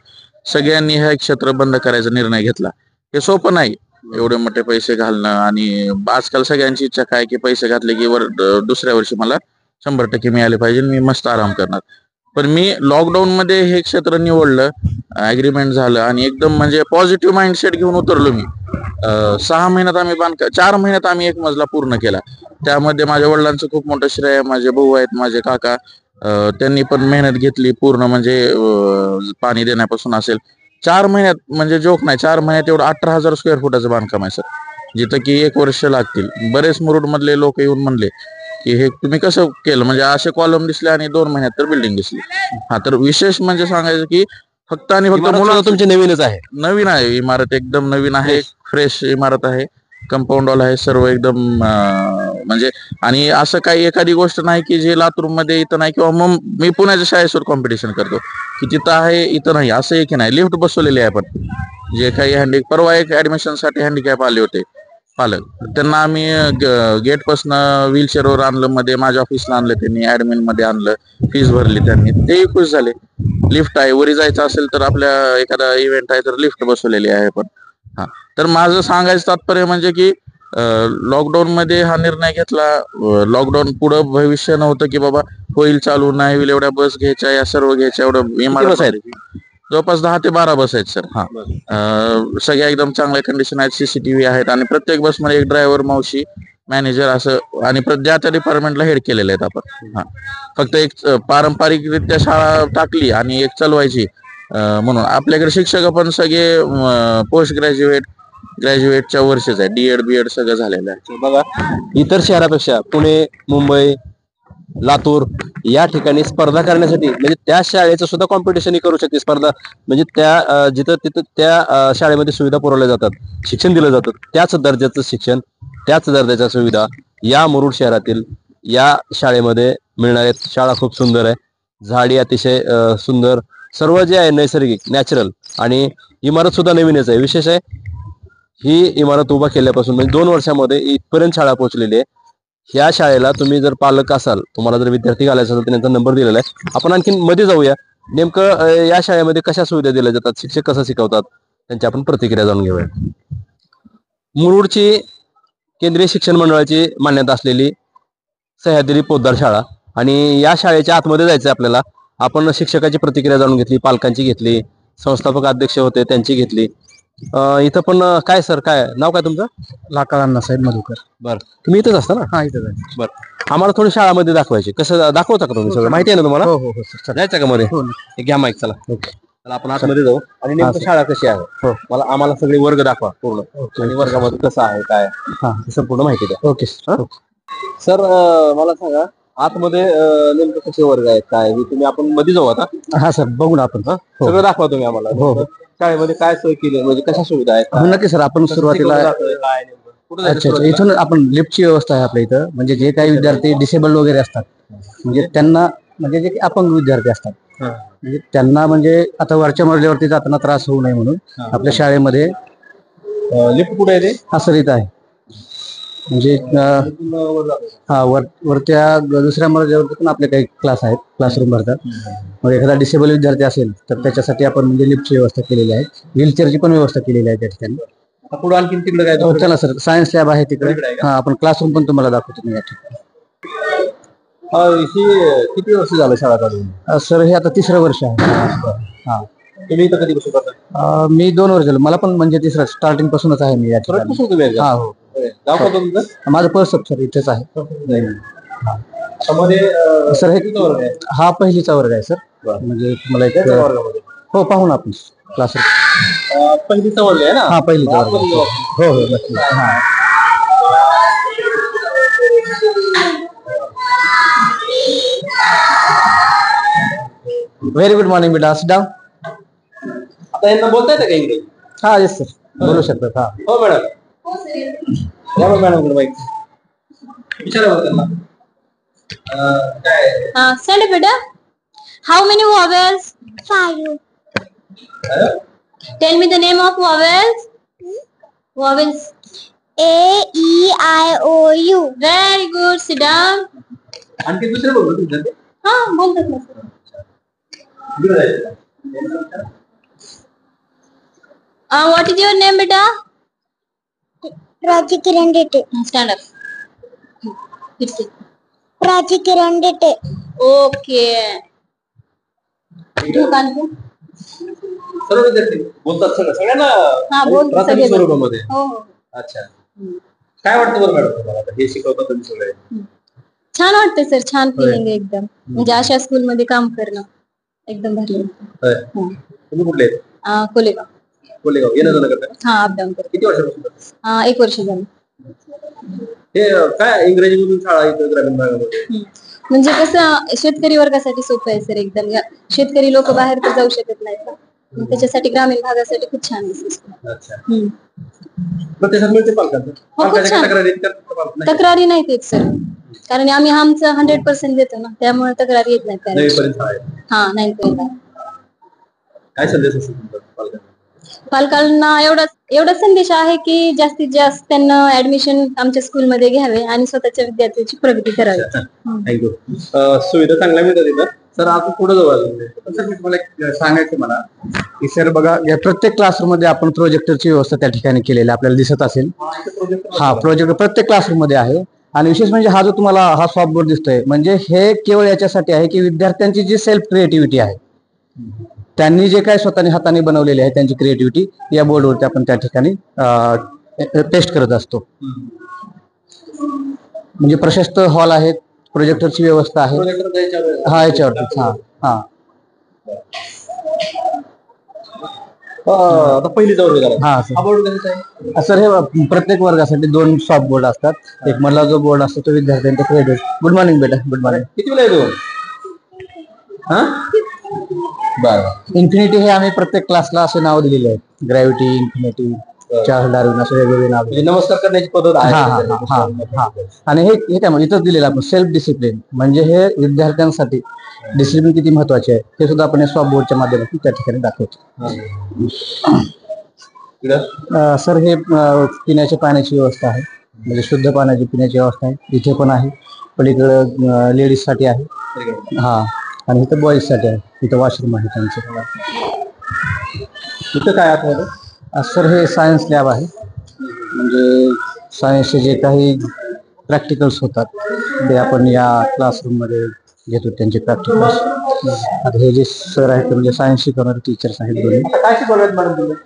सगळ्यांनी हे क्षेत्र बंद करायचा निर्णय घेतला. हे सोपं नाही एवढे मोठे पैसे घालणं आणि आजकाल सगळ्यांची इच्छा काय की पैसे घातले की दुसऱ्या वर्षी मला 100% मिळाले पाहिजे, मी मस्त आराम करणार. पण मी लॉकडाऊन मध्ये हे क्षेत्र निवडलं, अग्रीमेंट झालं आणि एकदम म्हणजे पॉझिटिव्ह माइंडसेट घेऊन उतरलो मी. 6 महिन्यात आम्ही 4 महिन्यात आम्ही एक मजला पूर्ण केला. त्यामध्ये माझ्या वडिलांचं खूप मोठं श्रेय, माझे भाऊ आहेत, माझे काका, त्यांनी पण मेहनत घेतली पूर्ण म्हणजे पाणी देण्यापासून असेल. 4 महिन्यात म्हणजे जोक नाही, 4 महिन्यात एवढं 18,000 स्क्वेअर फुटाचं बांधकाम आहे सर, जिथं की 1 वर्ष लागतील. बरेच मुरुड मधले लोक येऊन म्हणले की हे तुम्ही कसं केलं, म्हणजे असे कॉलम दिसले आणि 2 महिन्यात तर बिल्डिंग दिसली. हा, तर विशेष म्हणजे सांगायचं की फक्त आणि फक्त मुलं तुमची नवीनच आहे. नवीन आहे इमारत, एकदम नवीन आहे, फ्रेश इमारत आहे, कंपाऊंड वॉल आहे, सर्व एकदम म्हणजे. आणि असं काही एखादी गोष्ट नाही की जे लातूर मध्ये इथं नाही किंवा मग मी पुण्याच्या शाळेसोबत कॉम्पिटिशन करतो की तिथं आहे इथं नाही, असं एक नाही. लिफ्ट बसवलेली आहे आपण, जे काही परवा एक ऍडमिशन साठी हँडिकॅप आले होते पालक, त्यांना आम्ही गेट पासून व्हीलचेअरवर आणलं, मध्ये माझ्या ऑफिसला आणलं, त्यांनी ऍडमिन मध्ये आणलं, फीस भरली त्यांनी, ते खुश झाले. लिफ्ट आहे, वरी जायचं असेल तर आपल्या एखादा इव्हेंट आहे तर लिफ्ट बसवलेली आहे पण. हा, तर माझं सांगायचं तात्पर्य म्हणजे की लॉकडाऊन मध्ये हा निर्णय घेतला. लॉकडाऊन पुढं भविष्य नव्हतं की बाबा होईल चालू, नाही होईल, एवढ्या बस घ्यायच्या, या सर्व घ्यायच्या, एवढं इमारत आहेत. जवळपास 10 ते 12 बस आहेत सर. हा, सगळ्या एकदम चांगल्या कंडिशन आहेत, CCTV आहेत आणि प्रत्येक बसमध्ये एक ड्रायव्हर, मावशी, मॅनेजर असं आणि ज्या त्या डिपार्टमेंटला हेड केलेले आहेत आपण. हा, फक्त एक पारंपरिकरित्या शाळा टाकली आणि एक चालवायची म्हणून. आपल्याकडे शिक्षक पण सगळे पोस्ट ग्रॅज्युएटच्या वर्षच आहे, D.Ed B.Ed सगळं झालेलं आहे. बघा, इतर शहरापेक्षा पुणे, मुंबई, लातूर या ठिकाणी स्पर्धा करण्यासाठी म्हणजे त्या शाळेचं सुद्धा कॉम्पिटिशन करू शकते स्पर्धा, म्हणजे त्या जिथं तिथं त्या शाळेमध्ये सुविधा पुरवल्या जातात, शिक्षण दिलं जातं, त्याच दर्जाचं शिक्षण, त्याच दर्जाच्या सुविधा या मुरुड शहरातील या शाळेमध्ये मिळणार आहेत. शाळा खूप सुंदर आहे, झाडी अतिशय सुंदर, सर्व जे आहे नैसर्गिक, नॅचरल, आणि इमारत सुद्धा नवीनच आहे. विशेष आहे ही इमारत उभा केल्यापासून म्हणजे 2 वर्षामध्ये इथपर्यंत शाळा पोहोचलेली आहे. ह्या शाळेला तुम्ही जर पालक असाल, तुम्हाला जर विद्यार्थी घालायचा असेल तर त्यांचा नंबर दिलेला आहे. आपण आणखी मध्ये जाऊया, नेमकं या शाळेमध्ये कशा सुविधा दिल्या जातात, शिक्षक कसं शिकवतात, त्यांची आपण प्रतिक्रिया जाणून घेऊया. मुरुडची केंद्रीय शिक्षण मंडळाची मान्यता असलेली सह्याद्री पोद्दार शाळा, आणि या शाळेच्या आतमध्ये जायचं आपल्याला. आपण शिक्षकाची प्रतिक्रिया जाणून घेतली, पालकांची घेतली, संस्थापक अध्यक्ष होते त्यांची घेतली. इथं पण काय सर, काय नाव काय तुमचं? लाकाळ अण्णासाहेब मधुकर. बरं, तुम्ही इथंच असता ना? हा, इथं आहे. बरं, आम्हाला थोडी शाळामध्ये दाखवायची, कसं दाखवता का तुम्ही सगळं? माहिती आहे ना तुम्हाला? हो हो हो सर. जायचं का मध्ये? हो. हे घ्या माईक, चला. ओके. चला आपण आतमध्ये जाऊ आणि नेमकं शाळा कशी आहे हो. आम्हाला सगळे वर्ग दाखवा पूर्ण, आणि वर्गामध्ये कसं आहे काय हा, संपूर्ण माहिती द्या. Okay sir. सर, मला सांगा आतमध्ये नेमकं कसे वर्ग आहेत, काय हे तुम्ही आपण मध्ये जाऊ आता. हा सर, बघू ना आपण. सगळं दाखवा तुम्ही आम्हाला. हो हो. शाळेमध्ये काय सोय केली, म्हणजे कशा सुविधा आहेत, हो, नक्की सर. आपण सुरुवातीला काय नेमकं? कुठं जायचं अच्छा, सुरुवातीला? इथून आपण लिफ्टची व्यवस्था आहे आपल्या इथं. म्हणजे जे काही विद्यार्थी डिसेबल वगैरे असतात, म्हणजे त्यांना, म्हणजे जे अपंग विद्यार्थी असतात, म्हणजे त्यांना म्हणजे आता वरच्या मजल्यावरती जाताना त्रास होऊ नये म्हणून आपल्या शाळेमध्ये लिफ्ट कुठे आहे ते? असं रीत आहे. म्हणजे हा, वरच्या दुसऱ्या मजल्यावरती पण आपले काही क्लास आहेत, क्लासरूम भरतात. मग एखादा डिसेबल विद्यार्थी असेल तर त्याच्यासाठी आपण म्हणजे लिफ्टची व्यवस्था केलेली आहे, व्हीलचेअरची पण व्यवस्था केलेली आहे त्या ठिकाणी. पुढे आणखी तिकडे काय? हो, चला सर, सायन्स लॅब आहे तिकडे. हा, आपण क्लासरूम पण तुम्हाला दाखवतो मी या ठिकाणी. ही किती वर्ष झालं शाळा चालू? सर, हे आता 3रं वर्ष आहे. हा, तुम्ही इथं कधीपासून करता? मी 2 वर्ष झालं. मला पण म्हणजे 3रं स्टार्टिंग पासूनच आहे मी या ठिकाणी. तुम्ही हा, हो. गाव कोणतं तुमचं? माझं पर्सप सर इथेच आहे. त्यामध्ये सर हे किती वर्ग आहे? हा पहिलीचा वर्ग आहे सर. बरं. म्हणजे तुम्हाला एक त्याच्या वर्गामध्ये हो पाहू ना आपण क्लासरूम. पहिलीचा वर्ग आहे ना? हा पहिलीचा वर्ग आतमध्ये आहे. जाऊ आपण. हो हो नक्की. हा व्हेरी गुड मॉर्निंग बेटा. Sit down. आता यांना बोलता येतं का इंग्रजी? हा येस सर बोलू शकतात. हा हो मॅडम. या मग मॅडम माईक विचारा बरं त्यांना. काय stand up, beta. How many vowels? 5. Tell me the name of vowels. Vowels. A E I O U. Very good. Sit down. आणखी दुसरे बोलतो तुमच्या ते? हा बोलतात ना sir. इकडे जायचं. What is your name, beta? Prachi Kiran Dete. Stand up. It's it. Prachi Kiran Dete. Okay. ठेव कान ठेव. सर्व विद्यार्थी बोलतात सगळ्यांना हा, बोलतात प्राथमिक सगळेजण. स्वरूपामध्ये. हो हो. अच्छा. काय वाटतं बरं मॅडम तुम्हाला आता हे शिकवतात तुम्ही सगळे? छान वाटते सर. छान फिलिंग आहे एकदम. म्हणजे अशा स्कूल मध्ये काम करणं एकदम भारी वाटतं. होय. हो. तुम्ही कुठले आहेत? कोलेगाव. कोलेगाव. येणं जाणं करता? हा अपडाऊन करते. किती वर्षापासून करता? 1 वर्ष झालं. हे काय इंग्रजी मधून शाळा इथं ग्रामीण भागामध्ये? म्हणजे कसं शेतकरी वर्गासाठी सोपं आहे सर एकदम. शेतकरी लोक बाहेर तर जाऊ शकत नाहीत ना. मग त्याच्यासाठी ग्रामीण भागासाठी खूप छान आहे. अच्छा. प्रतिसाद मिळते पालकांचा? खूप पालकांच्या छान. तक्रारी आहेत का? नाही. तक्रारी नाहीत येत सर. कारण आम्ही आमचं 100% देतो ना, त्यामुळे तक्रारी येत नाहीत parents. नवीपर्यंत शाळा आहे. हा 9th काय संदेश असेल तुमचा पालकांना? पालकांना एवढाच संदेश आहे की जास्तीत जास्त त्यांना ऍडमिशन आमच्या स्कूलमध्ये घ्यावे आणि स्वतःच्या विद्यार्थ्याची प्रगती करावी. थँक्यू. सुविधा चांगल्या मिळतात इथं. सर आपण पुढे जाऊ अजून. सर मी तुम्हाला एक सांगायचं मला की सर बघा या प्रत्येक क्लासरूम मध्ये आपण प्रोजेक्टरची व्यवस्था त्या ठिकाणी केलेली आहे. आपल्याला दिसत असेल. हा प्रोजेक्टर प्रत्येक क्लासरूम मध्ये आहे. आणि विशेष म्हणजे हा जो तुम्हाला हा सॉफ्ट बोर्ड दिसतोय म्हणजे हे केवळ याच्यासाठी आहे की विद्यार्थ्यांची जी सेल्फ क्रिएटिव्हिटी आहे त्यांनी जे काय स्वतःने हाताने बनवलेले आहे त्यांची क्रिएटिव्हिटी या बोर्डवरती आपण त्या ठिकाणी टेस्ट करत असतो. म्हणजे प्रशस्त हॉल आहेत. प्रोजेक्टरची व्यवस्था आहे. प्रोजेक्टर द्यायच्या वेळेस हा याच्यावरती. हा हा आता पहिली जाऊ झाला. हा हा बोर्ड कशाचा आहे? सर हे प्रत्येक वर्गासाठी 2 सॉफ्ट बोर्ड असतात. एक मधला जो बोर्ड असतो तो विद्यार्थ्यांचा क्रेडिट. गुड मॉर्निंग बेटा. Good morning. किती वेळा येतो? हा बरं. इन्फिनिटी हे आम्ही प्रत्येक क्लासला असे नाव दिलेले आहेत. ग्रॅव्हिटी, इन्फिनिटी, चार्ल्स डार्विन असे वेगवेगळे नाव. म्हणजे नमस्कार करण्याची पद्धत आहे. हा हा हा हा. आणि हे काय म्हणजे इथंच दिलेलं आपण सेल्फ डिसिप्लिन म्हणजे हे विद्यार्थ्यांसाठी डिसिप्लिन किती महत्वाचे आहे हे सुद्धा आपण सॉफ्ट बोर्डच्या माध्यमातून त्या ठिकाणी दाखवतो. सर हे पिण्याच्या पाण्याची व्यवस्था आहे. म्हणजे शुद्ध पाण्याची पिण्याची व्यवस्था आहे. इथे पण आहे. पलीकडे लेडीज साठी आहे. हा आणि इथं बॉईज साठी आहे. इथं वॉशरूम आहे त्यांचं. इथं काय आतमध्ये? सर हे सायन्स लॅब आहे. म्हणजे सायन्सचे जे काही प्रॅक्टिकल्स होतात ते आपण या क्लासरूम मध्ये घेतो त्यांचे प्रॅक्टिकल्स. आता हे जे सर आहेत म्हणजे सायन्स शिकवणारे टीचर्स आहेत दोन्ही. आता काय शिकवलं मॅडम तुम्ही?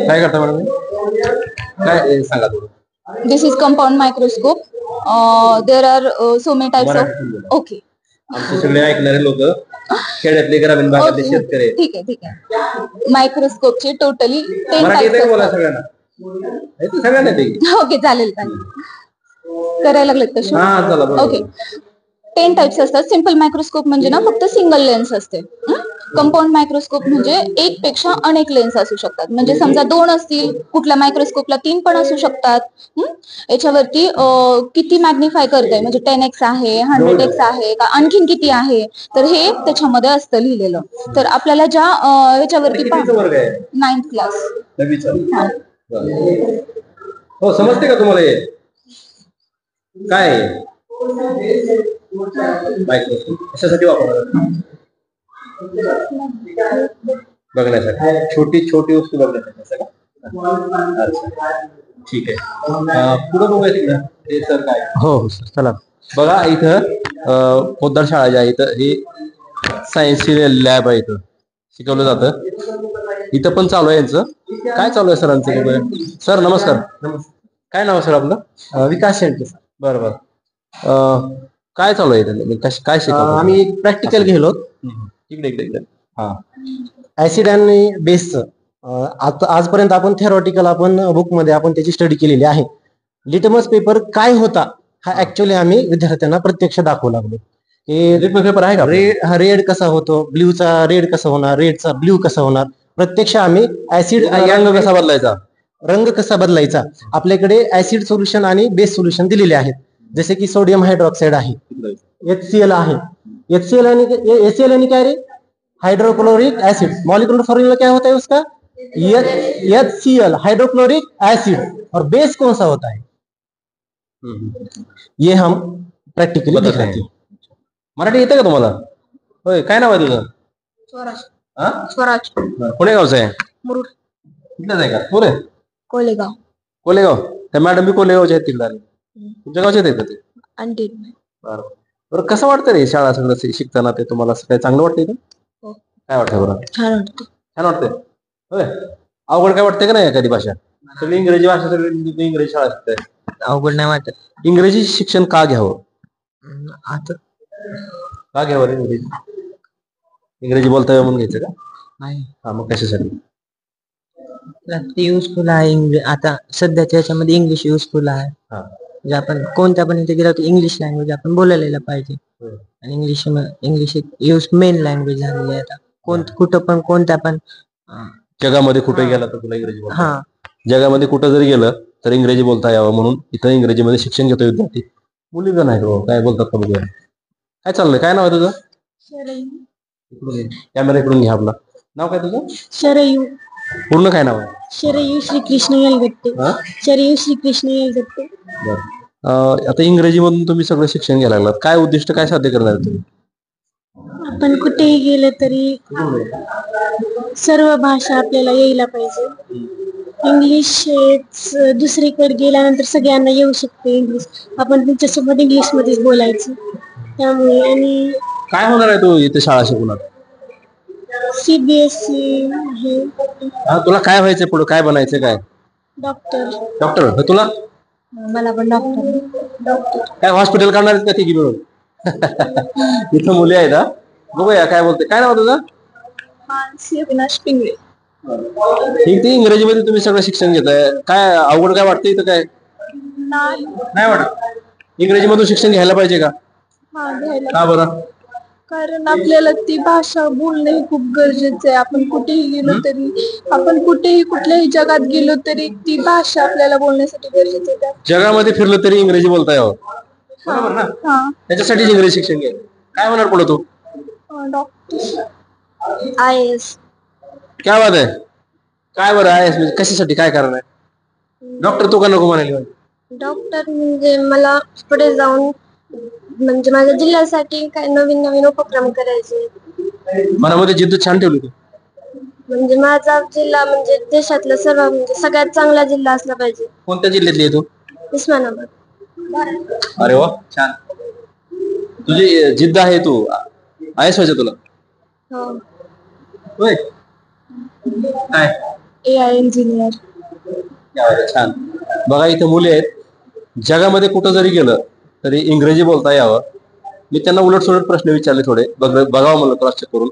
काय करता मॅडम? काय सांगा थोडं. This is compound microscope. There are so many types of. Okay. आमचे सगळे ऐकणारे लोक खेड्यातले ग्रामीण भागातले शेतकरी आहेत. ठीक आहे ठीक आहे. मायक्रोस्कोपचे टोटली 10 मराठी येते का बोला टाइप्स. सगळ्यांना? येते सगळ्यांना येते? ओके चालेल चालेल. करायला लागलेत तसे. हा चला बरोबर. ओके 10 टाइप्स असतात. सिंपल मायक्रोस्कोप म्हणजे ना फक्त सिंगल लेन्स असते. कंपाऊंड मायक्रोस्कोप म्हणजे एक पेक्षा अनेक लेन्स असू शकतात. म्हणजे समजा 2 असतील कुठल्या मायक्रोस्कोपला 3 पण असू शकतात. याच्यावरती किती मॅग्निफाय करताय म्हणजे 10x आहे 100x आहे का आणखीन किती आहे तर हे त्याच्यामध्ये असतं लिहिलेलं. तर आपल्याला ज्या याच्यावरती कितीचा वर्ग आहे? 9th class. 9वीचा. हो समजते का तुम्हाला हे काय आहे? मायक्रोस्कोप कशासाठी वापरतात? बघण्यासाठी. छोटी छोटी वस्तू बघण्यासाठी असं का? अच्छा. ठीक आहे पुढे बघूया तिकडं ते सर काय हो हो सर चला. बघा इथं पोद्दार शाळा जी आहे इथं ही सायन्सची लॅब आहे इथं शिकवलं जातं इथं पण चालू आहे यांचं काय चालू आहे सरांचं बघूया सर नमस्कार काय नाव आहे सर आपलं विकास शेळके सर. बरं बरं काय चालू आहे इथं काय शिकवतो आम्ही प्रॅक्टिकल गेलो इकडे इकडे इकडे हा ऍसिड आणि बेसचं आता आजपर्यंत आपण थेरॉटिकल आपण बुकमध्ये आपण त्याची स्टडी केलेली आहे. लिटमस पेपर काय होता हा ऍक्च्युअली आम्ही विद्यार्थ्यांना प्रत्यक्ष दाखवू लागलो की पेपर आहे का रेड कसा होतो, ब्ल्यूचा रेड कसा होणार, रेडचा ब्ल्यू कसा होणार. प्रत्यक्ष आम्ही ऍसिड रंग कसा बदलायचा रंग कसा बदलायचा. आपल्याकडे ऍसिड सोल्युशन आणि बेस सोल्युशन दिलेले आहेत. जसे की सोडियम हायड्रॉक्साईड आहे, HCl आहे. HCl यानी क्या रे हाइड्रोक्लोरिक एसिड. मॉलिक्यूलर फॉर्मूला क्या होता है उसका HCl हाइड्रोक्लोरिक एसिड. और बेस कौन सा होता है ये हम प्रैक्टिकली दिखाते हैं. मराठी येतं का तुम्हाला होय काय नाव आहे तुझं हा? स्वराज पुणे गावचं आहे मुरुड कुठल्याच आहे का पुणे कोलेगाव कोलेगाव त्या मॅडम बी कोलेगावचे आहेत तिकडे तुमच्या गावचे आहेत का ते आणि बरं बरं कसं वाटतं रे शाळा सगळं शिकताना ते तुम्हाला असं काय चांगलं वाटतंय का हो. काय वाटतं बरं छान वाटतं. छान वाटतंय होय अवघड काय वाटतंय का नाही एखादी भाषा सगळी इंग्रजी भाषा सगळी इंग्रजी शाळा शिकताय अवघड नाही वाटत. इंग्रजी शिक्षण का घ्यावं आता का घ्यावं रे इंग्रजी इंग्रजी बोलता येईल म्हणून घ्यायचं का नाही हा मग कशासाठी युजफुल आहे. आता सध्याच्या याच्यामध्ये इंग्लिश युजफुल आहे. हा. म्हणजे आपण कोणत्या पण इथे गेलो तर इंग्लिश लँग्वेज आपण बोलायला पाहिजे. आणि इंग्लिश एक यूज मेन लँग्वेज झालेली आहे आता. कुठं पण कोणत्या पण जगामध्ये कुठे गेला तर तुला इंग्रजी बोलता हा जगामध्ये कुठं जरी गेलं तर इंग्रजी बोलता यावं म्हणून इथं इंग्रजीमध्ये शिक्षण घेतो विद्यार्थी मुली पण आहेत हो काय बोलतात का बघूया काय चाललंय काय नाव आहे तुझं कॅमेरा इकडून घ्या आपला नाव काय तुझं शरयू पूर्ण काय नाव आहे शरयू श्रीकृष्ण येलगट्टे. हा? शरयू श्रीकृष्ण येलगट्टे. आता इंग्रजीमधून तुम्ही सगळं शिक्षण घ्यायला लागलात काय उद्दिष्ट काय साध्य करणार आहे तुम्ही आपण कुठेही गेलं तरी सर्व भाषा आपल्याला यायला पाहिजे. इंग्लिश दुसरीकडे गेल्यानंतर सगळ्यांना येऊ शकते इंग्लिश. आपण त्यांच्यासोबत इंग्लिश मध्येच बोलायचं. त्यामुळे आणि काय होणार आहे तू इथे शाळा शिकवणार CBSE आहे. हा तुला काय व्हायचंय पुढे काय बनायचं काय डॉक्टर. डॉक्टर तुला मला पण डॉक्टर. काय हॉस्पिटल काढणार आहेत का तिघी मिळून इथं मुली आहेत हा बघूया काय बोलते काय नाव तुझं मानसी अविनाश पिंगळे. ठीक ते इंग्रजीमध्ये तुम्ही सगळं शिक्षण घेताय काय अवघड काय वाटतं इथं काय नाही वाटत इंग्रजीमधून शिक्षण घ्यायला पाहिजे का घ्यायला का बरं कारण आपल्याला ती भाषा बोलणं हे खूप गरजेचं आहे. आपण कुठेही गेलो तरी आपण कुठेही कुठल्याही जगात गेलो तरी ती भाषा आपल्याला बोलण्यासाठी गरजेचं आहे. जगामध्ये फिरलं तरी इंग्रजी बोलता यावं बरोबर ना त्याच्यासाठीच इंग्रजी शिक्षण घे काय होणार पुढे तू डॉक्टर IAS. काय बात आहे काय बरं आहे म्हणजे कशासाठी काय कारण आहे डॉक्टर तू का नको म्हणाले डॉक्टर म्हणजे मला पुढे जाऊन म्हणजे माझ्या जिल्ह्यासाठी काय नवीन नवीन उपक्रम करायचे. मनामध्ये जिद्द छान ठेवली तू म्हणजे माझा जिल्हा म्हणजे देशातला सर्व म्हणजे सगळ्यात चांगला जिल्हा असला पाहिजे. कोणत्या जिल्ह्यातली आहे तू उस्मानाबाद. अरे वा छान तुझी जिद्द आहे तू आहेस व्हायचं तुला हो. होय काय AI इंजिनियर. छान बघा इथे मुली आहेत जगामध्ये कुठं जरी गेलं तरी इंग्रजी बोलता यावं मी त्यांना उलट सुलट प्रश्न विचारले थोडे बघावं मला क्रॉस चेक करून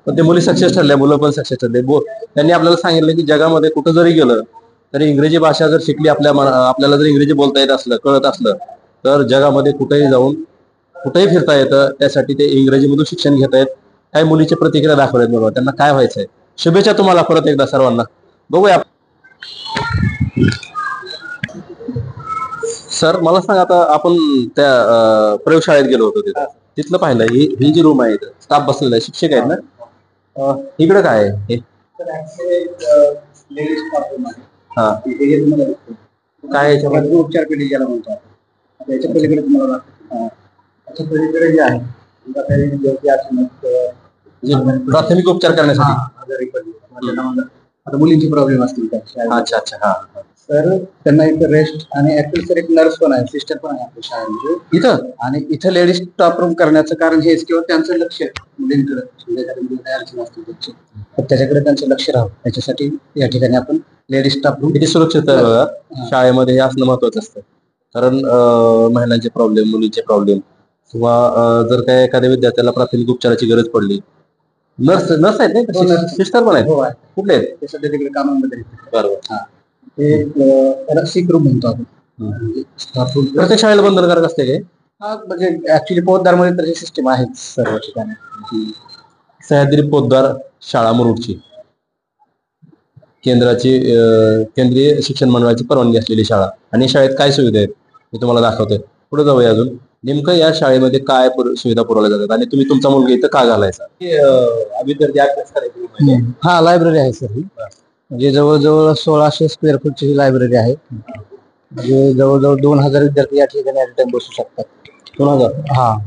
पण ते मुली सक्सेस ठरल्या मुलं पण सक्सेस ठरले त्यांनी आपल्याला सांगितलं की जगामध्ये कुठं जरी गेलं तरी इंग्रजी भाषा जर शिकली आपल्याला जर इंग्रजी बोलता येत असलं कळत असलं तर जगामध्ये कुठेही जाऊन कुठेही फिरता येतं त्यासाठी ते इंग्रजीमधून शिक्षण घेत आहेत काही मुलीची प्रतिक्रिया दाखवल्यात बरोबर त्यांना काय व्हायचंय शुभेच्छा तुम्हाला परत एकदा सर्वांना बघूया सर मला सांग आता आपण त्या प्रयोगशाळेत गेलो होतो तिथलं पाहिलं ही जी रूम आहे स्टाफ बसलेला आहे शिक्षक आहेत ना इकडे काय आहे हा काय याच्यामध्ये उपचार पेटी ज्याला म्हणतात त्याच्या पलीकडे तुम्हाला त्याच्या पलीकडे जे आहे प्राथमिक उपचार करण्यासाठी आजारी पडले आता मुलींची प्रॉब्लेम असतील अच्छा अच्छा हा तर त्यांना इथं रेस्ट आणि ऍक्च्युअली सर एक नर्स पण आहे, सिस्टर पण आहे आपल्या शाळेमध्ये इथं. आणि इथं लेडीज स्टाफ रूम करण्याचं कारण हेच किंवा त्यांचं लक्ष मुलींकडे तर त्याच्याकडे त्यांचं लक्ष राहावं याच्यासाठी या ठिकाणी आपण लेडीज स्टाफ रूम. किती सुरक्षित आहे बघा, शाळेमध्ये हे असणं महत्वाचं असतं. कारण महिलांचे प्रॉब्लेम, मुलींचे प्रॉब्लेम किंवा जर काय एखाद्या विद्यार्थ्याला प्राथमिक उपचाराची गरज पडली, नर्स आहेत नाही, सिस्टर पण आहेत. कुठले आहेत ते सध्या तिकडे कामामध्ये आहेत. बरोबर. ते त्याला सिक रूम म्हणतो आपण. स्टाफ रूम प्रत्येक शाळेला बंधनकारक असते काय? हा म्हणजे ऍक्च्युली पोतदारमध्ये तर ही सिस्टीम आहेच सर्व ठिकाणी. सह्याद्री पोद्दार शाळा मुरुडची केंद्रीय शिक्षण मंडळाची परवानगी असलेली शाळा. आणि शाळेत काय सुविधा आहेत मी तुम्हाला दाखवतोय. पुढे जाऊया अजून. नेमकं या शाळेमध्ये काय सुविधा पुरवल्या जातात आणि तुम्ही तुमचा मुलगा इथं का घालायचा? विद्यार्थी अभ्यास करायचे. हा लायब्ररी आहे सर ही. म्हणजे जवळजवळ 1600 स्क्वेअर फूटची ही लायब्ररी आहे. म्हणजे जवळजवळ 2000 विद्यार्थी या ठिकाणी ऍट टाइम बसू शकतात. 2000. हा.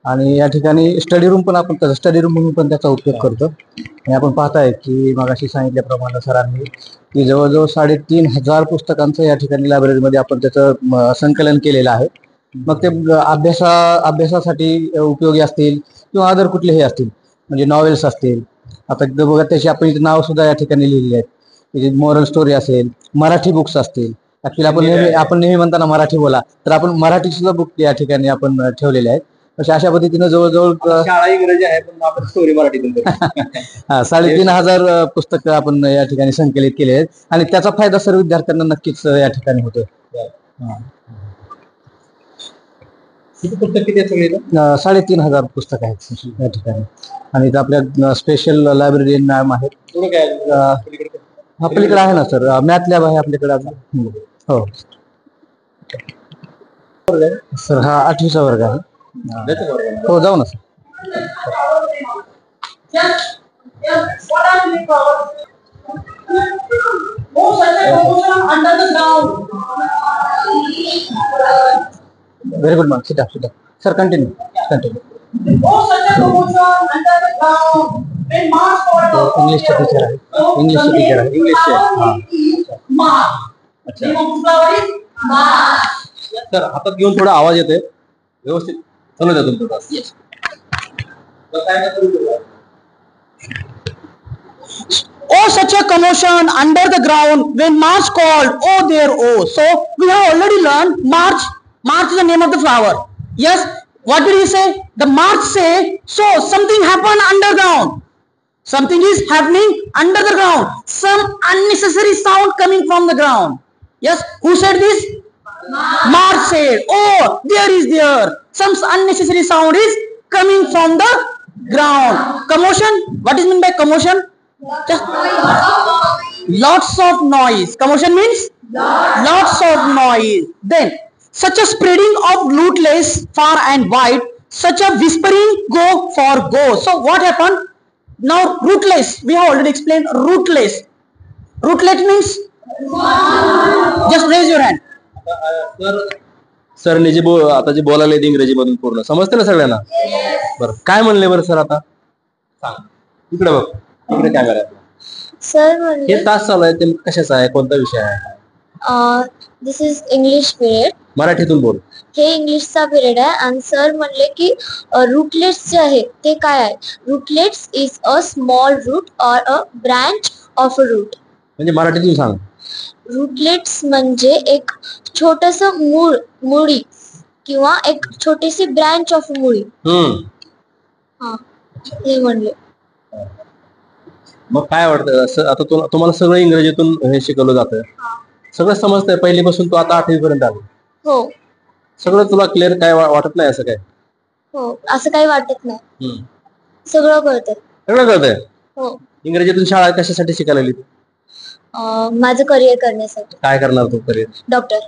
आणि या ठिकाणी स्टडी रूम पण आपण स्टडी रूम म्हणून पण त्याचा उपयोग करतो. आणि आपण पाहताय की मगाशी सांगितल्याप्रमाणे सरांनी की जवळजवळ 3500 पुस्तकांचं या ठिकाणी लायब्ररीमध्ये आपण त्याचं संकलन केलेलं आहे. मग ते अभ्यासासाठी उपयोगी असतील किंवा अदर कुठलेही असतील, म्हणजे नॉवेल्स असतील. आता बघा त्याची आपण इथे नाव सुद्धा या ठिकाणी लिहिलेली आहेत. मॉरल स्टोरी असेल, मराठी बुक्स असतील. ऍक्च्युली आपण नेहमी म्हणताना मराठी बोला, तर आपण मराठी सुद्धा बुक या ठिकाणी आपण ठेवलेले आहेत. अशा पद्धतीनं जवळजवळ शाळा इंग्रजी आहे पण आपण स्टोरी मराठीतून करतो. 3500 पुस्तकं आपण या ठिकाणी संकलित केले आहेत. आणि त्याचा फायदा सर्व विद्यार्थ्यांना नक्कीच या ठिकाणी होतो. पुस्तक किती आहे सगळे? 3500 पुस्तक आहेत या ठिकाणी. आणि इथं आपल्या स्पेशल लायब्ररी मॅम आहेत. आपल्याकडे आहे ना सर, मॅथ लॅब आहे आपल्याकडे अजून. हो सर, हा 8वीचा वर्ग आहे. हो जाऊ ना sir. Very good ma'am. Sit sir, continue. इंग्लिशचे टीचर आहे. तर हातात घेऊन थोडा आवाज येतोय. व्यवस्थित चालू द्या तुमचं तास. Oh, such a commotion under the ground when March called, oh there, oh. So we have already learned March. March is the name of the flower. Yes. What did he say? The March say, so something happened underground. Something is happening under the ground. Some unnecessary sound coming from the ground. Yes. Who said this? March said, oh, there. Some unnecessary sound is coming from the ground. Commotion. What is meant by commotion? Just lots of noise. Commotion means lots of noise. Then such a spreading of rootless far and wide, such a whispering go for go. So what happened? Now rootless, we have already explained rootless. Rootless means, just raise your hand. सरने आता जे बोलायला इंग्रजी मधून पूर्ण समजते ना सगळ्यांना? बरं, काय म्हणले बरं सर? आता सांग. इकडे बघ, इकडे कॅमेरा. सर म्हणले हे तास चालू आहे ते कशाचा आहे, कोणता विषय आहे? दिस इज इंग्लिश पिरियड. मराठीतून बोल. हे इंग्लिशचा पिरियड आहे. आणि सर म्हणले की रूटलेट्स जे आहे ते काय आहे? Rootlets is a small root or a branch of a root. म्हणजे मराठीतून सांग. रूटलेट्स म्हणजे एक छोटस मुळी किंवा एक छोटीशी ब्रांच ऑफ मुळी. हा, हे म्हणले. मग काय वाटतं आता तुम्हाला सगळं इंग्रजीतून हे शिकवलं जातं, सगळं समजतंय पहिलीपासून तू आता 8वी पर्यंत आलो? हो. सगळं तुला क्लिअर काय वाटत नाही असं काय? हो, असं काही वाटत नाही. सगळं कळतंय. सगळं कळतंय. हो. इंग्रजीतून शाळा कशासाठी शिकायला लागली? माझं करिअर करण्यासाठी. काय करणार तू करिअर? डॉक्टर.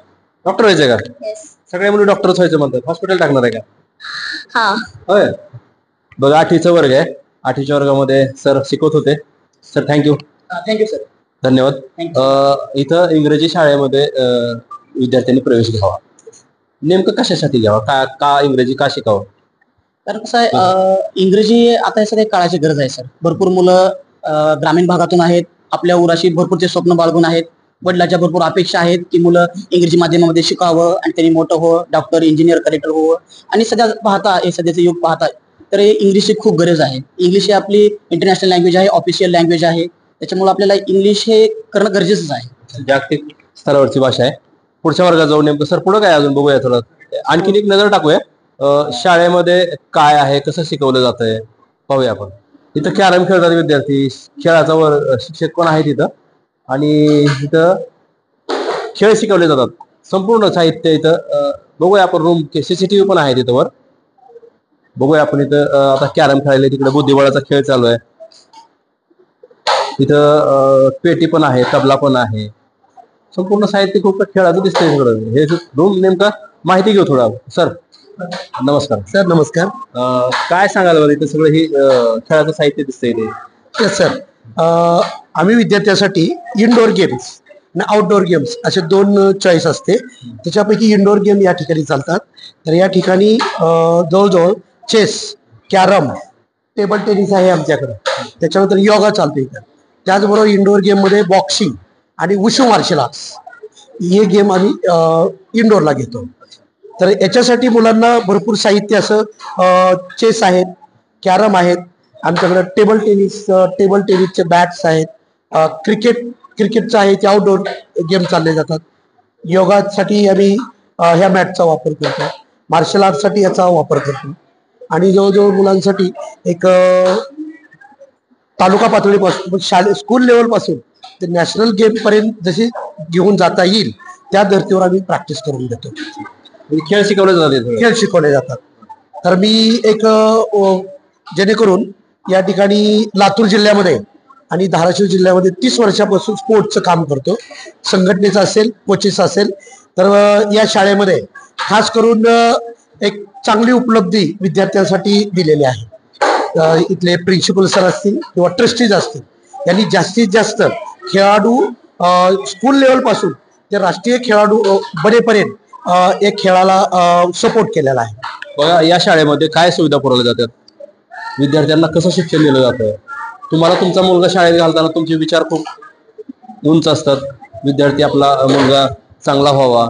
डॉक्टर व्हायचं का? येस. सगळ्या मुली डॉक्टरच व्हायचं म्हणतात. हॉस्पिटल टाकणार आहे का? हा. होय. बघ, 8वीचा वर्ग आहे. 8वीच्या वर्गामध्ये सर शिकवत होते. Sir thank you. Thank you sir. धन्यवाद. इथं इंग्रजी शाळेमध्ये विद्यार्थ्यांनी प्रवेश घ्यावा, नेमकं कशासाठी घ्यावा? का इंग्रजी का शिकावं? तर कसं आहे, इंग्रजी आता हे सगळे काळाची गरज आहे सर. भरपूर मुलं ग्रामीण भागातून आहेत, आपल्या उराशी भरपूरचे स्वप्न बाळगून आहेत. वडिलांच्या भरपूर अपेक्षा आहेत की मुलं इंग्रजी माध्यमामध्ये शिकावं आणि त्यांनी मोठं हो, डॉक्टर, इंजिनियर, कलेक्टर होवं. आणि सध्या पाहता हे सध्याचं युग पाहता तर इंग्लिशची खूप गरज आहे. इंग्लिश ही आपली इंटरनॅशनल लँग्वेज आहे, ऑफिशियल लँग्वेज आहे. त्याच्यामुळे आपल्याला इंग्लिश हे करणं गरजेचंच आहे. जागतिक स्तरावरची भाषा आहे. पुढच्या वर्गात जाऊ नेमकं सर पुढे काय अजून बघूया थोडं. आणखीन एक नजर टाकूया शाळेमध्ये काय आहे, कसं शिकवलं जातंय पाहूया आपण. इथं कॅरम खेळतात विद्यार्थी. खेळाचा शिक्षक पण आहे तिथं आणि इथं खेळ शिकवले जातात. संपूर्ण साहित्य इथं बघूया आपण. रूम सीसीटीव्ही पण आहे तिथं वर. बघूया आपण इथं आता कॅरम खेळायला. तिकडे बुद्धिबळाचा खेळ चालू आहे. इथं पेटी पण आहे, तबला पण आहे. संपूर्ण साहित्य खूप खेळाचं दिसतंय सगळं. हे रूम नेमका माहिती घेऊ थोडा. सर नमस्कार. सर नमस्कार. काय सांगाल बरं इथं सगळं हे खेळाचं साहित्य दिसतंय ते. Yes sir. आम्ही विद्यार्थ्यासाठी इनडोअर गेम्स आणि आउटडोअर गेम्स असे 2 चॉईस असते. त्याच्यापैकी इनडोअर गेम या ठिकाणी चालतात. तर या ठिकाणी जवळजवळ चेस, कॅरम, टेबल टेनिस आहे आमच्याकडे. त्याच्यानंतर योगा चालतो इथं. त्याचबरोबर इनडोअर गेममध्ये बॉक्सिंग आणि वुशू मार्शल आर्ट्स हे गेम आम्ही इनडोअरला घेतो. तर याच्यासाठी मुलांना भरपूर साहित्य असं चेस आहेत, कॅरम आहेत आमच्याकडे, टेबल टेनिसचे बॅट्स आहेत, क्रिकेटचं आहे ते आउटडोअर गेम चालले जातात. योगासाठी आम्ही ह्या मॅटचा वापर करतो. मार्शल आर्टसाठी याचा वापर करतो. आणि जवळजवळ मुलांसाठी एक तालुका पातळीपासून स्कूल लेवलपासून ते नॅशनल गेम पर्यंत जशी घेऊन जाता येईल त्या धर्तीवर आम्ही प्रॅक्टिस करून देतो. खेळ शिकवले जातात. खेळ शिकवले जातात. तर मी एक जेणेकरून या ठिकाणी लातूर जिल्ह्यामध्ये आणि धाराशिव जिल्ह्यामध्ये 30 वर्षापासून स्पोर्ट्सचं काम करतो. संघटनेचं असेल, कोचेस असेल. तर या शाळेमध्ये खास करून एक चांगली उपलब्धी विद्यार्थ्यांसाठी दिलेली आहे. इथले प्रिन्सिपल सर असतील किंवा ट्रस्टीज असतील यांनी जास्तीत जास्त खेळाडू स्कूल लेवल पासून ते राष्ट्रीय खेळाडू बनेपर्यंत एक खेळाला सपोर्ट केलेला आहे. बघा या शाळेमध्ये काय सुविधा पुरवल्या जातात, विद्यार्थ्यांना कसं शिक्षण दिलं जातं. तुम्हाला तुमचा मुलगा शाळेत घालताना तुमचे विचार खूप उंच असतात. विद्यार्थी आपला मुलगा चांगला व्हावा,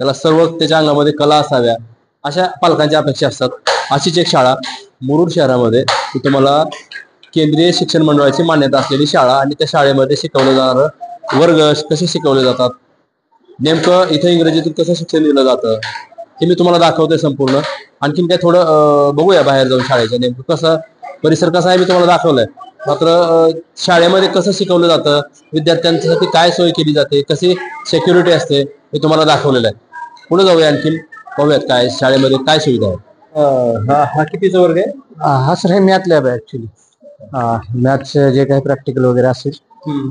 त्याला सर्व त्याच्या अंगामध्ये कला असाव्या, अशा पालकांच्या अपेक्षा असतात. अशीच एक शाळा मुरुड शहरामध्ये ती तुम्हाला केंद्रीय शिक्षण मंडळाची मान्यता असलेली शाळा आणि त्या शाळेमध्ये शिकवलं जाणारं वर्ग कसे शिकवले जातात, नेमकं इथं इंग्रजीतून कसं शिक्षण दिलं जातं हे मी तुम्हाला दाखवतोय संपूर्ण. आणखीन काय थोडं बघूया बाहेर जाऊन शाळेच्या नेमकं कसं परिसर कसा आहे मी तुम्हाला दाखवलंय. मात्र शाळेमध्ये कसं शिकवलं जातं, विद्यार्थ्यांसाठी काय सोय केली जाते, कशी सेक्युरिटी असते हे तुम्हाला दाखवलेलं आहे. पुढे जाऊया आणखीन पाहूयात काय शाळेमध्ये काय सुविधा आहे. हा कितीचा वर्ग आहे? हा सर हे मॅथ लॅब आहे ऍक्च्युली. मॅथ्स जे काही प्रॅक्टिकल वगैरे असेल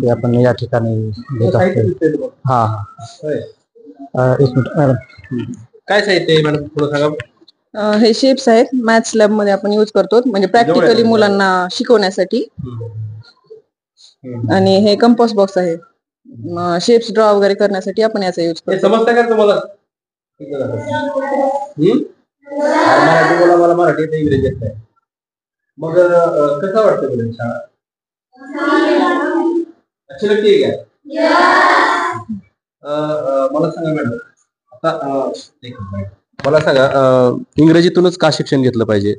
ते आपण या ठिकाणी घेत असतो. हा एक मिनिट मॅडम. काय साहित्य आहे मॅडम थोडं सांगा. हे शेप्स आहेत मॅथ्स लॅब मध्ये आपण यूज करतो म्हणजे प्रॅक्टिकली मुलांना शिकवण्यासाठी. आणि हे कंपास बॉक्स आहे शेप्स ड्रॉ वगैरे करण्यासाठी आपण याचा यूज करतो. समजतं का तुम्हाला? मराठी बोला, मला मराठी येतं, इंग्रजी येत नाही. मग कसं वाटतं तुला शाळा? अच्छी लगती है क्या? मला सांगा मॅडम, आता मला सांगा इंग्रजीतूनच का शिक्षण घेतलं पाहिजे,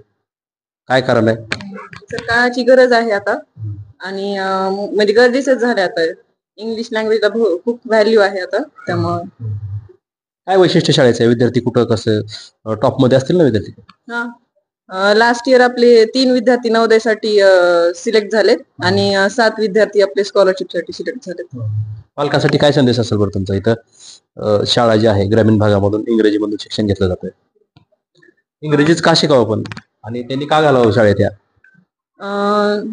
काय कारण आहे? तर काळाची गरज आहे आता आणि म्हणजे गरजेचंच झालं आता. इंग्लिश लँग्वेजला खूप व्हॅल्यू आहे आता. त्यामुळे काय वैशिष्ट्य शाळेचं आहे? विद्यार्थी कुठं कसं टॉप मध्ये असतील ना विद्यार्थी? लास्ट इयर आपले 3 विद्यार्थी नवोदयसाठी सिलेक्ट झालेत आणि 7 विद्यार्थी आपले स्कॉलरशिपसाठी सिलेक्ट झालेत. पालकांसाठी काय संदेश असेल बरं तुमचा? इथं शाळा जी आहे ग्रामीण भागामधून इंग्रजीमधून शिक्षण घेतलं जातंय, इंग्रजीच का शिकावं पण आणि त्यांनी का घालावं शाळेत या?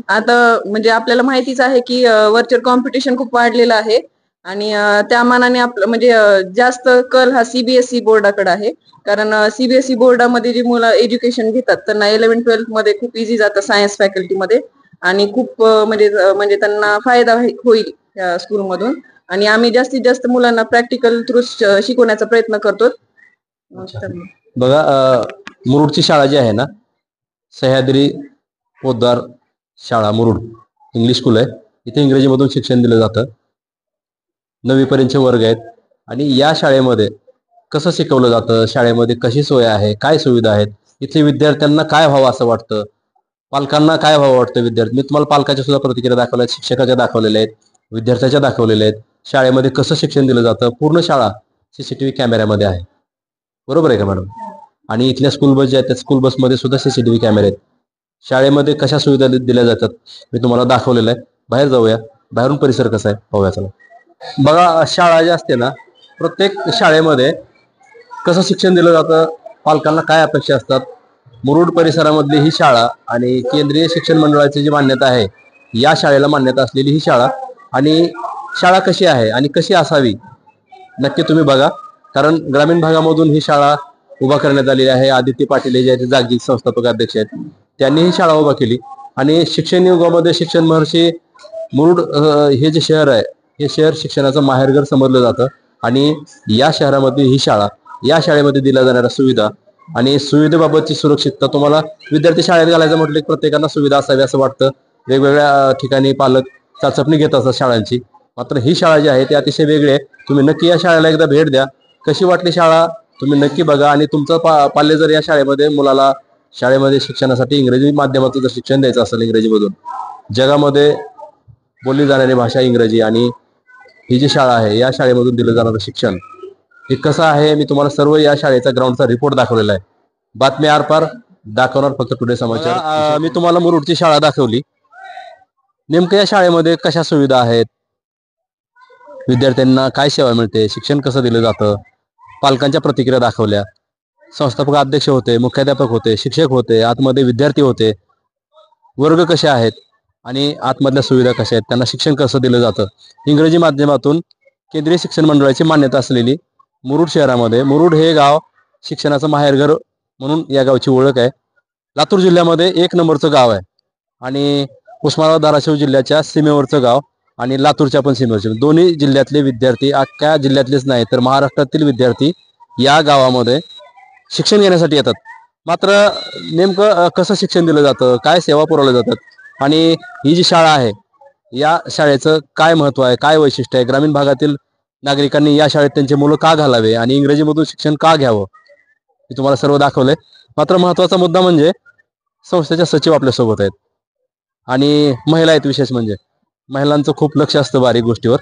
आता म्हणजे आपल्याला माहितीच आहे की व्हर्च्युअल कॉम्पिटिशन खूप वाढलेलं आहे आणि त्या मानाने आपलं म्हणजे जास्त कल हा सीबीएसई बोर्डाकडे आहे. कारण सीबीएसई बोर्डामध्ये जी मुलं एज्युकेशन घेतात त्यांना 11-12 मध्ये खूप इझी जातं सायन्स फॅकल्टीमध्ये आणि खूप म्हणजे त्यांना फायदा होईल या स्कूलमधून. आणि आम्ही जास्तीत जास्त मुलांना प्रॅक्टिकल थ्रू शिकवण्याचा प्रयत्न करतो. बघा मुरुडची शाळा जी आहे ना, सह्याद्री पोद्दार शाळा मुरुड इंग्लिश स्कूल आहे. इथे इंग्रजीमधून शिक्षण दिलं जातं. 9वी पर्यंतचे वर्ग आहेत आणि या शाळेमध्ये कसं शिकवलं जातं, शाळेमध्ये कशी सोय आहे, काय सुविधा आहेत, इथले विद्यार्थ्यांना काय व्हावं असं वाटतं, पालकांना काय व्हावं वाटतं विद्यार्थी. मी तुम्हाला पालकाच्या सुद्धा प्रतिक्रिया दाखवल्या आहेत, शिक्षकाच्या दाखवलेल्या आहेत, विद्यार्थ्याच्या दाखवलेल्या आहेत. शाळेमध्ये कसं शिक्षण दिलं जातं, पूर्ण शाळा CCTV कॅमेऱ्यामध्ये आहे. बरोबर आहे का मॅडम? आणि इथल्या स्कूल बस ज्या आहेत त्या स्कूल बसमध्ये सुद्धा CCTV कॅमेरे आहेत. शाळेमध्ये कशा सुविधा दिल्या जातात मी तुम्हाला दाखवलेलं आहे. बाहेर जाऊया, बाहेरून परिसर कसा आहे पाहूया चला. बघा, शाळा जी असते ना, प्रत्येक शाळेमध्ये कसं शिक्षण दिलं जातं, पालकांना काय अपेक्षा असतात. मुरुड परिसरामधली ही शाळा आणि केंद्रीय शिक्षण मंडळाची जी मान्यता आहे, या शाळेला मान्यता असलेली ही शाळा. आणि शाळा कशी आहे आणि कशी असावी नक्की तुम्ही बघा, कारण ग्रामीण भागामधून ही शाळा उभा करण्यात आलेली आहे. आदित्य पाटील हे जे आहेत जागतिक संस्थापक अध्यक्ष आहेत, त्यांनी ही शाळा उभा केली. आणि शिक्षण युगामध्ये शिक्षण महर्षी मुरुड हे जे शहर आहे, हे शहर शिक्षणाचं माहेरघर समजलं जातं. आणि या शहरामध्ये ही शाळा, या शाळेमध्ये दिल्या जाणाऱ्या सुविधा आणि सुविधेबाबतची सुरक्षितता, तुम्हाला विद्यार्थी शाळेत घालायचं म्हटलं की प्रत्येकांना सुविधा असावी असं वाटतं. वेगवेगळ्या ठिकाणी पालक चाचपणी घेत असतात शाळांची, मात्र ही शाळा जी आहे ती अतिशय वेगळी आहे. तुम्ही नक्की या शाळेला एकदा भेट द्या. कशी वाटली शाळा तुम्ही नक्की बघा. आणि तुमचं पाल्य जर या शाळेमध्ये मुलाला शाळेमध्ये शिक्षणासाठी इंग्रजी माध्यमाचं जर शिक्षण द्यायचं असेल, इंग्रजीमधून जगामध्ये बोलली जाणारी भाषा इंग्रजी, आणि ही जी शाळा आहे या शाळेमधून दिलं जाणारं शिक्षण हे कसं आहे, मी तुम्हाला सर्व या शाळेचा ग्राउंडचा रिपोर्ट दाखवलेला आहे. बातमी आरपार दाखवणार फक्त टुडे समाचार. मी तुम्हाला मुरुडची शाळा दाखवली. नेमकं या शाळेमध्ये कशा सुविधा आहेत, विद्यार्थ्यांना काय सेवा मिळते, शिक्षण कसं दिलं जातं, पालकांच्या प्रतिक्रिया दाखवल्या. संस्थापक अध्यक्ष होते, मुख्याध्यापक होते, शिक्षक होते, आतमध्ये विद्यार्थी होते, वर्ग कसे आहेत आणि आतमधल्या सुविधा कशा आहेत, त्यांना शिक्षण कसं दिलं जातं. इंग्रजी माध्यमातून केंद्रीय शिक्षण मंडळाची मान्यता असलेली मुरुड शहरामध्ये, मुरुड हे गाव शिक्षणाचं माहेरघर म्हणून या गावची ओळख आहे. लातूर जिल्ह्यामध्ये 1 नंबरचं गाव आहे आणि उस्मानाबाद धाराशिव जिल्ह्याच्या सीमेवरचं गाव आणि लातूरच्या पण सीमेवरचे, दोन्ही जिल्ह्यातले विद्यार्थी, अख्ख्या जिल्ह्यातलेच नाही तर महाराष्ट्रातील विद्यार्थी या गावामध्ये शिक्षण घेण्यासाठी येतात. मात्र नेमकं कसं शिक्षण दिलं जातं, काय सेवा पुरवल्या जातात आणि ही जी शाळा आहे या शाळेचं काय महत्व आहे, काय वैशिष्ट्य आहे, ग्रामीण भागातील नागरिकांनी या शाळेत त्यांचे मुलं का घालावे आणि इंग्रजीमधून शिक्षण का घ्यावं, हे तुम्हाला सर्व दाखवलंय. मात्र महत्वाचा मुद्दा म्हणजे संस्थेच्या सचिव आपल्यासोबत आहेत आणि महिला आहेत. विशेष म्हणजे महिलांचं खूप लक्ष असतं बारीक गोष्टीवर.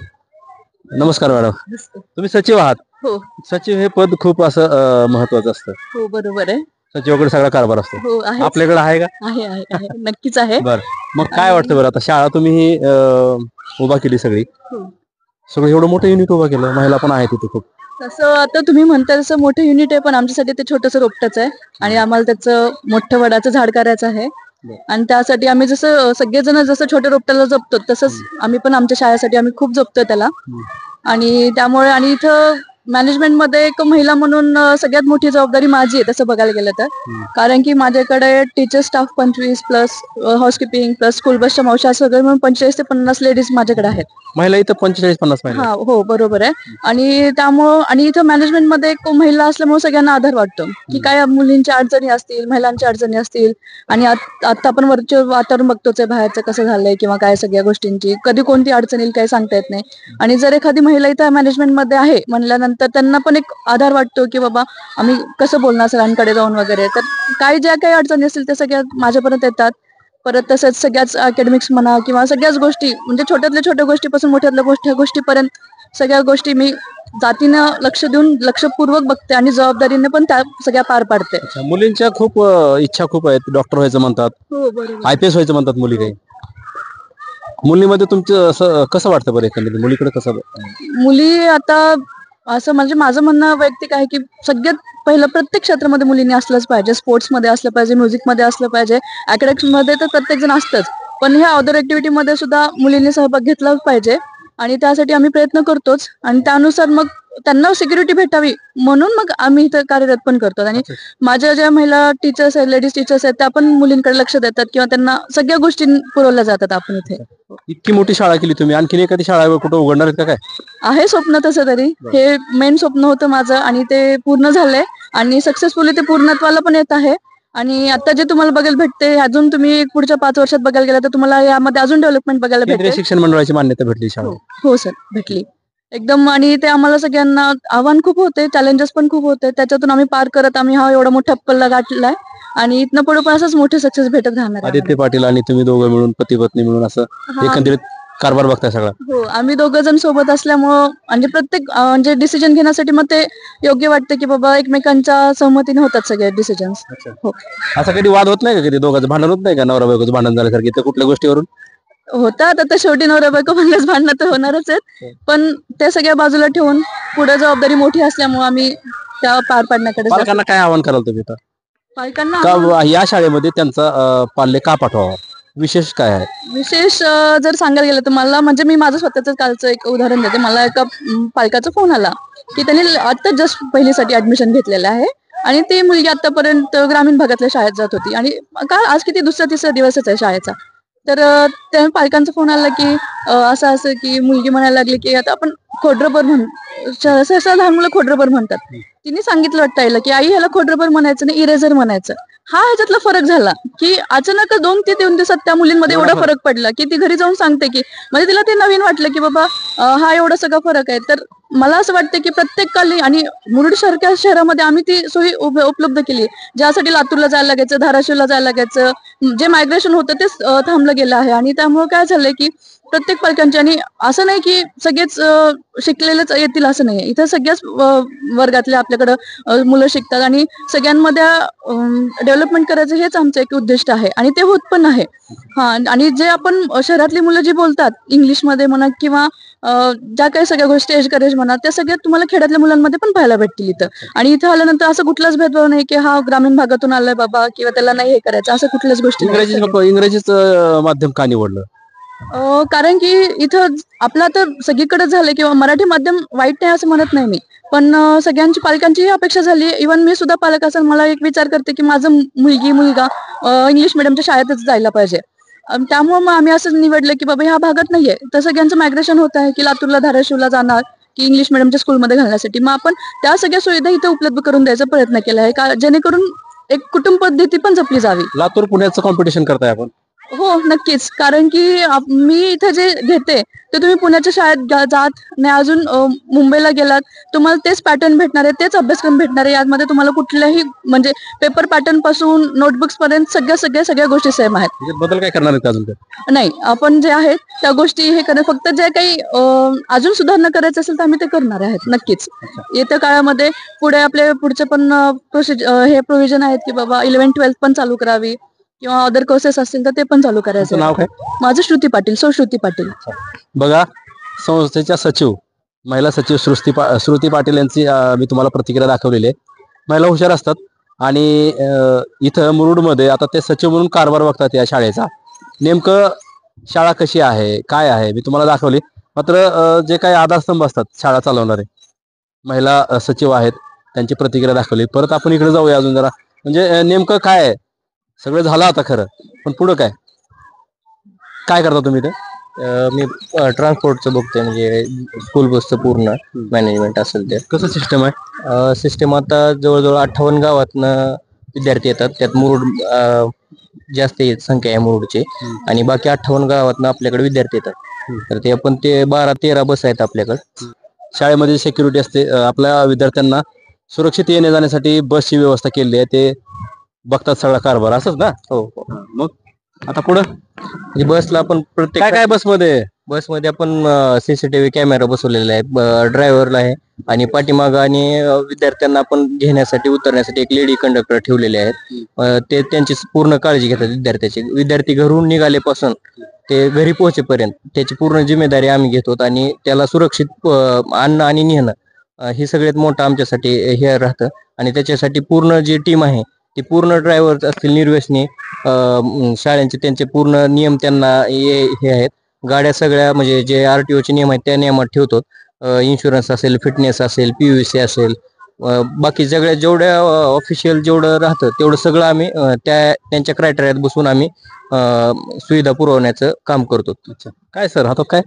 नमस्कार मॅडम, तुम्ही सचिव आहात. हो सचिव हे पद खूप असं महत्वाचं असतं. हो बरोबर आहे. सचिवाकडे सगळा कारभार असतो. हो आहे आपल्याकडे आहे का? आहे आहे आहे नक्कीच आहे. बर, मग काय वाटतं बरं, आता शाळा तुम्ही ही उभा केली सगळी, हो. सगळं एवढं मोठं युनिट उभा केलं, महिला पण आहे तिथे खूप. तसं आता तुम्ही म्हणता तसं मोठं युनिट आहे, पण आमच्यासाठी ते छोटंसं रोपटच आहे आणि आम्हाला त्याचं मोठं वडाचं झाड करायचं आहे. आणि त्यासाठी आम्ही जसं सगळेजण जसं छोट्या रोपट्याला जपतो तसंच आम्ही पण आमच्या शाळेसाठी आम्ही खूप जपतो त्याला. आणि त्यामुळे आणि इथं मॅनेजमेंट मध्ये एक महिला म्हणून सगळ्यात मोठी जबाबदारी माझी आहे तसं बघायला गेलं तर. कारण की माझ्याकडे teacher staff 25 plus housekeeping plus school बसच्या मावशा सगळे म्हणून 45 ते 50 लेडीज माझ्याकडे आहेत. महिला इथं 45-50 महिला. हा हो बरोबर आहे. आणि त्यामुळं आणि इथं मॅनेजमेंट मध्ये एक महिला असल्यामुळे सगळ्यांना आधार वाटतो की काय मुलींच्या अडचणी असतील, महिलांच्या अडचणी असतील. आणि आता आपण वरचे वातावरण बघतोच आहे बाहेरचं कसं झालंय किंवा काय सगळ्या गोष्टींची, कधी कोणती अडचण येईल काही सांगता येत नाही. आणि जर एखादी महिला इथं मॅनेजमेंट मध्ये आहे म्हणल्यानंतर त्यांना पण एक आधार वाटतो की बाबा आम्ही कसं बोलणार सरांकडे जाऊन वगैरे. तर काही ज्या काही अडचणी असतील त्या सगळ्या माझ्यापर्यंत येतात. परत तसंच सगळ्याच अकॅडमिक्स म्हणा किंवा सगळ्याच गोष्टी म्हणजे छोट्यातल्या छोट्या गोष्टीपासून मोठ्यातल्या मोठ्या गोष्टीपर्यंत सगळ्या गोष्टी मी जातीनं लक्ष देऊन लक्षपूर्वक बघते आणि जबाबदारीने पण त्या सगळ्या पार पाडते. मुलींच्या खूप इच्छा खूप आहेत, डॉक्टर व्हायचं म्हणतात, हो बरोबर. IPS व्हायचं म्हणतात मुली. काही मुलीमध्ये तुमचं असं कसं वाटतं बरं, एकंदरीत मुलीकडे कसं? मुली आता असं म्हणजे माझं म्हणणं वैयक्तिक आहे की सगळ्यात पहिलं प्रत्येक क्षेत्रामध्ये मुलींनी असलंच पाहिजे. स्पोर्ट्समध्ये असलं पाहिजे, म्युझिकमध्ये असलं पाहिजे, अकॅडमिक्स मध्ये तर प्रत्येक जण असतंच, पण ह्या अदर ऍक्टिव्हिटी मध्ये सुद्धा मुलींनी सहभाग घेतलाच पाहिजे. आणि त्यासाठी आम्ही प्रयत्न करतोच आणि त्यानुसार मग त्यांना सिक्युरिटी भेटावी म्हणून मग आम्ही इथं कार्यरत पण करतो. आणि माझ्या ज्या महिला टीचर्स आहेत, लेडीज टीचर्स आहेत, त्या पण मुलींकडे लक्ष देतात किंवा त्यांना सगळ्या गोष्टी पुरवल्या जातात. आपण इथे इतकी मोठी शाळा केली तुम्ही, आणखीन एखादी शाळा कुठं उघडणार आहेत का? काय आहे स्वप्न तसं तरी, हे मेन स्वप्न होतं माझं आणि ते पूर्ण झालंय आणि सक्सेसफुली ते पूर्णत्वाला पण येत आहे. आणि आता जे तुम्हाला बघायला भेटते अजून तुम्ही पुढच्या 5 वर्षात बघायला गेला तर तुम्हाला यामध्ये अजून डेव्हलपमेंट बघायला केंद्रीय भेटते. शिक्षण मंडळाची मान्यता भेटली शाळा. हो सर भेटली. एकदम. आणि ते आम्हाला सगळ्यांना आव्हान खूप होते, चॅलेंजेस पण खूप होते, त्याच्यातून आम्ही पार करत आम्ही हा एवढा मोठा पल्ला गाठलाय आणि इथनं पुढे पण असंच मोठे सक्सेस भेटत राहणार आहे. आदित्य पाटील आणि तुम्ही दोघं मिळून पती पत्नी मिळून असं हा. एकंदरीत कारभार बघताय सगळा. हो, आम्ही दोघं जण सोबत असल्यामुळं म्हणजे प्रत्येक म्हणजे डिसिजन घेण्यासाठी मग ते योग्य वाटतं की बाबा एकमेकांच्या सहमतीने होतात सगळे डिसिजन्स. असं कधी वाद होत नाही का, कधी दोघांचं भांडण होत नाही का, नवरा बायकोचं भांडण झाल्यासारखं इथं कुठल्या गोष्टीवरून? होतात आता शेवटी नवरा बायको म्हणल्यास भांडणं तर होणारच आहेत, पण ते सगळ्या बाजूला ठेवून पुढे जबाबदारी मोठी असल्यामुळे आम्ही त्या पार पाडण्याकडे जास्त- पालकांना काय आवाहन कराल तुम्ही इथं? पालकांना का या शाळेमध्ये त्यांचा पाल्य का पाठवावा, विशेष काय आहे? विशेष जर सांगायला गेलं तर मला म्हणजे मी माझं स्वतःच कालचं एक उदाहरण देते. मला एका पालकाचा फोन आला की त्यांनी आता जस्ट पहिलीसाठी ऍडमिशन घेतलेलं आहे आणि ती मुलगी आतापर्यंत ग्रामीण भागातल्या शाळेत जात होती आणि का आज किती दुसरा तिसरा दिवसच आहे शाळेचा. तर त्या पालकांचा फोन आला की असं की मुलगी म्हणायला लागली की आता आपण खोड्रबर सहसा लहान मुलं खोड्रबर म्हणतात. तिने सांगितलं वाटतं आईला की आई ह्याला खोड्रबर म्हणायचं नाही, इरेझर म्हणायचं. हा ह्याच्यातला फरक झाला की अचानक 2 ते 3 दिवसात त्या मुलींमध्ये एवढा फरक पडला की ती घरी जाऊन सांगते की म्हणजे तिला ते नवीन वाटलं की बाबा हा एवढा सगळा फरक आहे. तर मला असं वाटतं की प्रत्येकाला आणि मुरुड सारख्या शहरामध्ये आम्ही ती सोयी उपलब्ध केली, ज्यासाठी लातूरला जायला लागायचं, धाराशिवला जायला लागायचं, जे मायग्रेशन होतं तेच थांबलं गेलं आहे. आणि त्यामुळे काय झालंय की प्रत्येक पालकांची आणि असं नाही की सगळेच शिकलेलेच येतील असं नाही, इथं सगळ्याच वर्गातले आपल्याकडं मुलं शिकतात आणि सगळ्यांमध्ये डेव्हलपमेंट करायचं हेच आमचं एक उद्दिष्ट आहे आणि ते होत पण आहे. हा, आणि जे आपण शहरातली मुलं जी बोलतात इंग्लिशमध्ये म्हणा किंवा ज्या काही सगळ्या गोष्टी एजकरेज म्हणा, त्या सगळ्या तुम्हाला खेड्यातल्या मुलांमध्ये पण पाहायला भेटतील इथं. आणि इथं आल्यानंतर असं कुठलाच भेदभाव नाही की हा ग्रामीण भागातून आलाय बाबा किंवा त्याला नाही हे करायचं, असं कुठल्याच गोष्टी नाही. इंग्रजीच माध्यम का निवडलं? कारण की इथं आपलं तर सगळीकडे झालं किंवा मराठी माध्यम वाईट नाही असं म्हणत नाही मी, पण सगळ्यांची पालकांची अपेक्षा झाली. इव्हन मी सुद्धा पालक असेल मला एक विचार करते की माझं मुलगा इंग्लिश मिडियमच्या शाळेतच जायला पाहिजे. त्यामुळे मग आम्ही असं निवडलं की बाबा ह्या भागात नाहीये, तर सगळ्यांचं मायग्रेशन होत आहे की लातूरला धाराशिवला जाणार की इंग्लिश मिडियमच्या स्कूलमध्ये घालण्यासाठी. मग आपण त्या सगळ्या सुविधा इथं उपलब्ध करून द्यायचा प्रयत्न केला आहे का जेणेकरून एक कुटुंब पद्धती पण जपली जावी. लातूर पुण्याचं कॉम्पिटिशन करताय आपण? हो नक्कीच, कारण की मी इथे जे घेते ते तुम्ही पुण्याच्या शाळेत जात नाही, अजून मुंबईला गेलात तुम्हाला तेच पॅटर्न भेटणार आहे, तेच अभ्यासक्रम भेटणार आहे. यामध्ये तुम्हाला कुठल्याही म्हणजे पेपर पॅटर्न पासून नोटबुक्स पर्यंत सगळ्या गोष्टी सेम आहेत. म्हणजे बदल काय करणार आहेत अजून? नाही, आपण जे आहेत त्या गोष्टी हे करणार, फक्त जे काही अजून सुधारणा करायचं असेल तर आम्ही ते करणार आहेत नक्कीच. येत्या काळामध्ये पुढे आपले पुढचे पण हे प्रोव्हिजन आहेत की बाबा 11th-12th पण चालू करावी किंवा अदर कोर्सेस असतील तर ते पण चालू करायचं. नाव काय? माझं श्रुती पाटील, श्रुती पाटील. बघा, संस्थेच्या सचिव, महिला सचिव श्रुती पाटील यांची मी तुम्हाला प्रतिक्रिया दाखवलेली आहे. महिला हुशार असतात आणि इथं मुरुडमध्ये आता ते सचिव म्हणून कारभार बघतात या शाळेचा. नेमकं शाळा कशी आहे काय आहे मी तुम्हाला दाखवली. मात्र जे काही आधारस्तंभ असतात शाळा चालवणारे महिला सचिव आहेत त्यांची प्रतिक्रिया दाखवली. परत आपण इकडे जाऊया अजून जरा, म्हणजे नेमकं काय आहे. सगळं झालं आता खरं, पण पुढं काय करता तुम्ही ते? मी ट्रान्सपोर्टचं बघतोय, म्हणजे स्कूल बसचं पूर्ण मॅनेजमेंट असेल ते. कसं सिस्टम आहे? सिस्टम आता जवळजवळ 58 गावातनं विद्यार्थी येतात, त्यात मुरुड जास्त संख्या आहे मुरुडची आणि बाकी 58 गावातनं आपल्याकडे विद्यार्थी येतात. तर ते आपण ते 12-13 बस आहेत आपल्याकडे. शाळेमध्ये सिक्युरिटी असते, आपल्या विद्यार्थ्यांना सुरक्षित येण्या जाण्यासाठी बसची व्यवस्था केली आहे, ते बघतात सगळा कारभार असंच ना? हो. मग आता पुढं बसला आपण प्रत्येक काय बसमध्ये आपण सीसीटीव्ही कॅमेरा बसवलेला आहे ड्रायव्हरला आहे आणि पाठीमागं आणि विद्यार्थ्यांना आपण घेण्यासाठी उतरण्यासाठी एक लेडी कंडक्टर ठेवलेले आहेत. ते त्यांची पूर्ण काळजी घेतात विद्यार्थ्याची. विद्यार्थी घरून निघाल्यापासून ते घरी पोहोचेपर्यंत त्याची पूर्ण जिम्मेदारी आम्ही घेतो आणि त्याला सुरक्षित आणणं आणि नेणं हे सगळ्यात मोठं आमच्यासाठी हे राहतं. आणि त्याच्यासाठी पूर्ण जी टीम आहे ती पूर्ण ड्रायव्हर असतील निर्व्यसनी, शाळेचे त्यांचे पूर्ण नियम त्यांना हे आहेत. गाड्या सगळ्या म्हणजे जे RTOचे नियम आहेत त्या नियमात ठेवतो. इन्शुरन्स असेल, फिटनेस असेल, PUC असेल, बाकी सगळ्या जेवढ्या ऑफिशियल जेवढं राहतं तेवढं सगळं आम्ही त्यांच्या क्रायटेरियात बसून आम्ही सुविधा पुरवण्याचं काम करतो. काय सर, हा तो काय?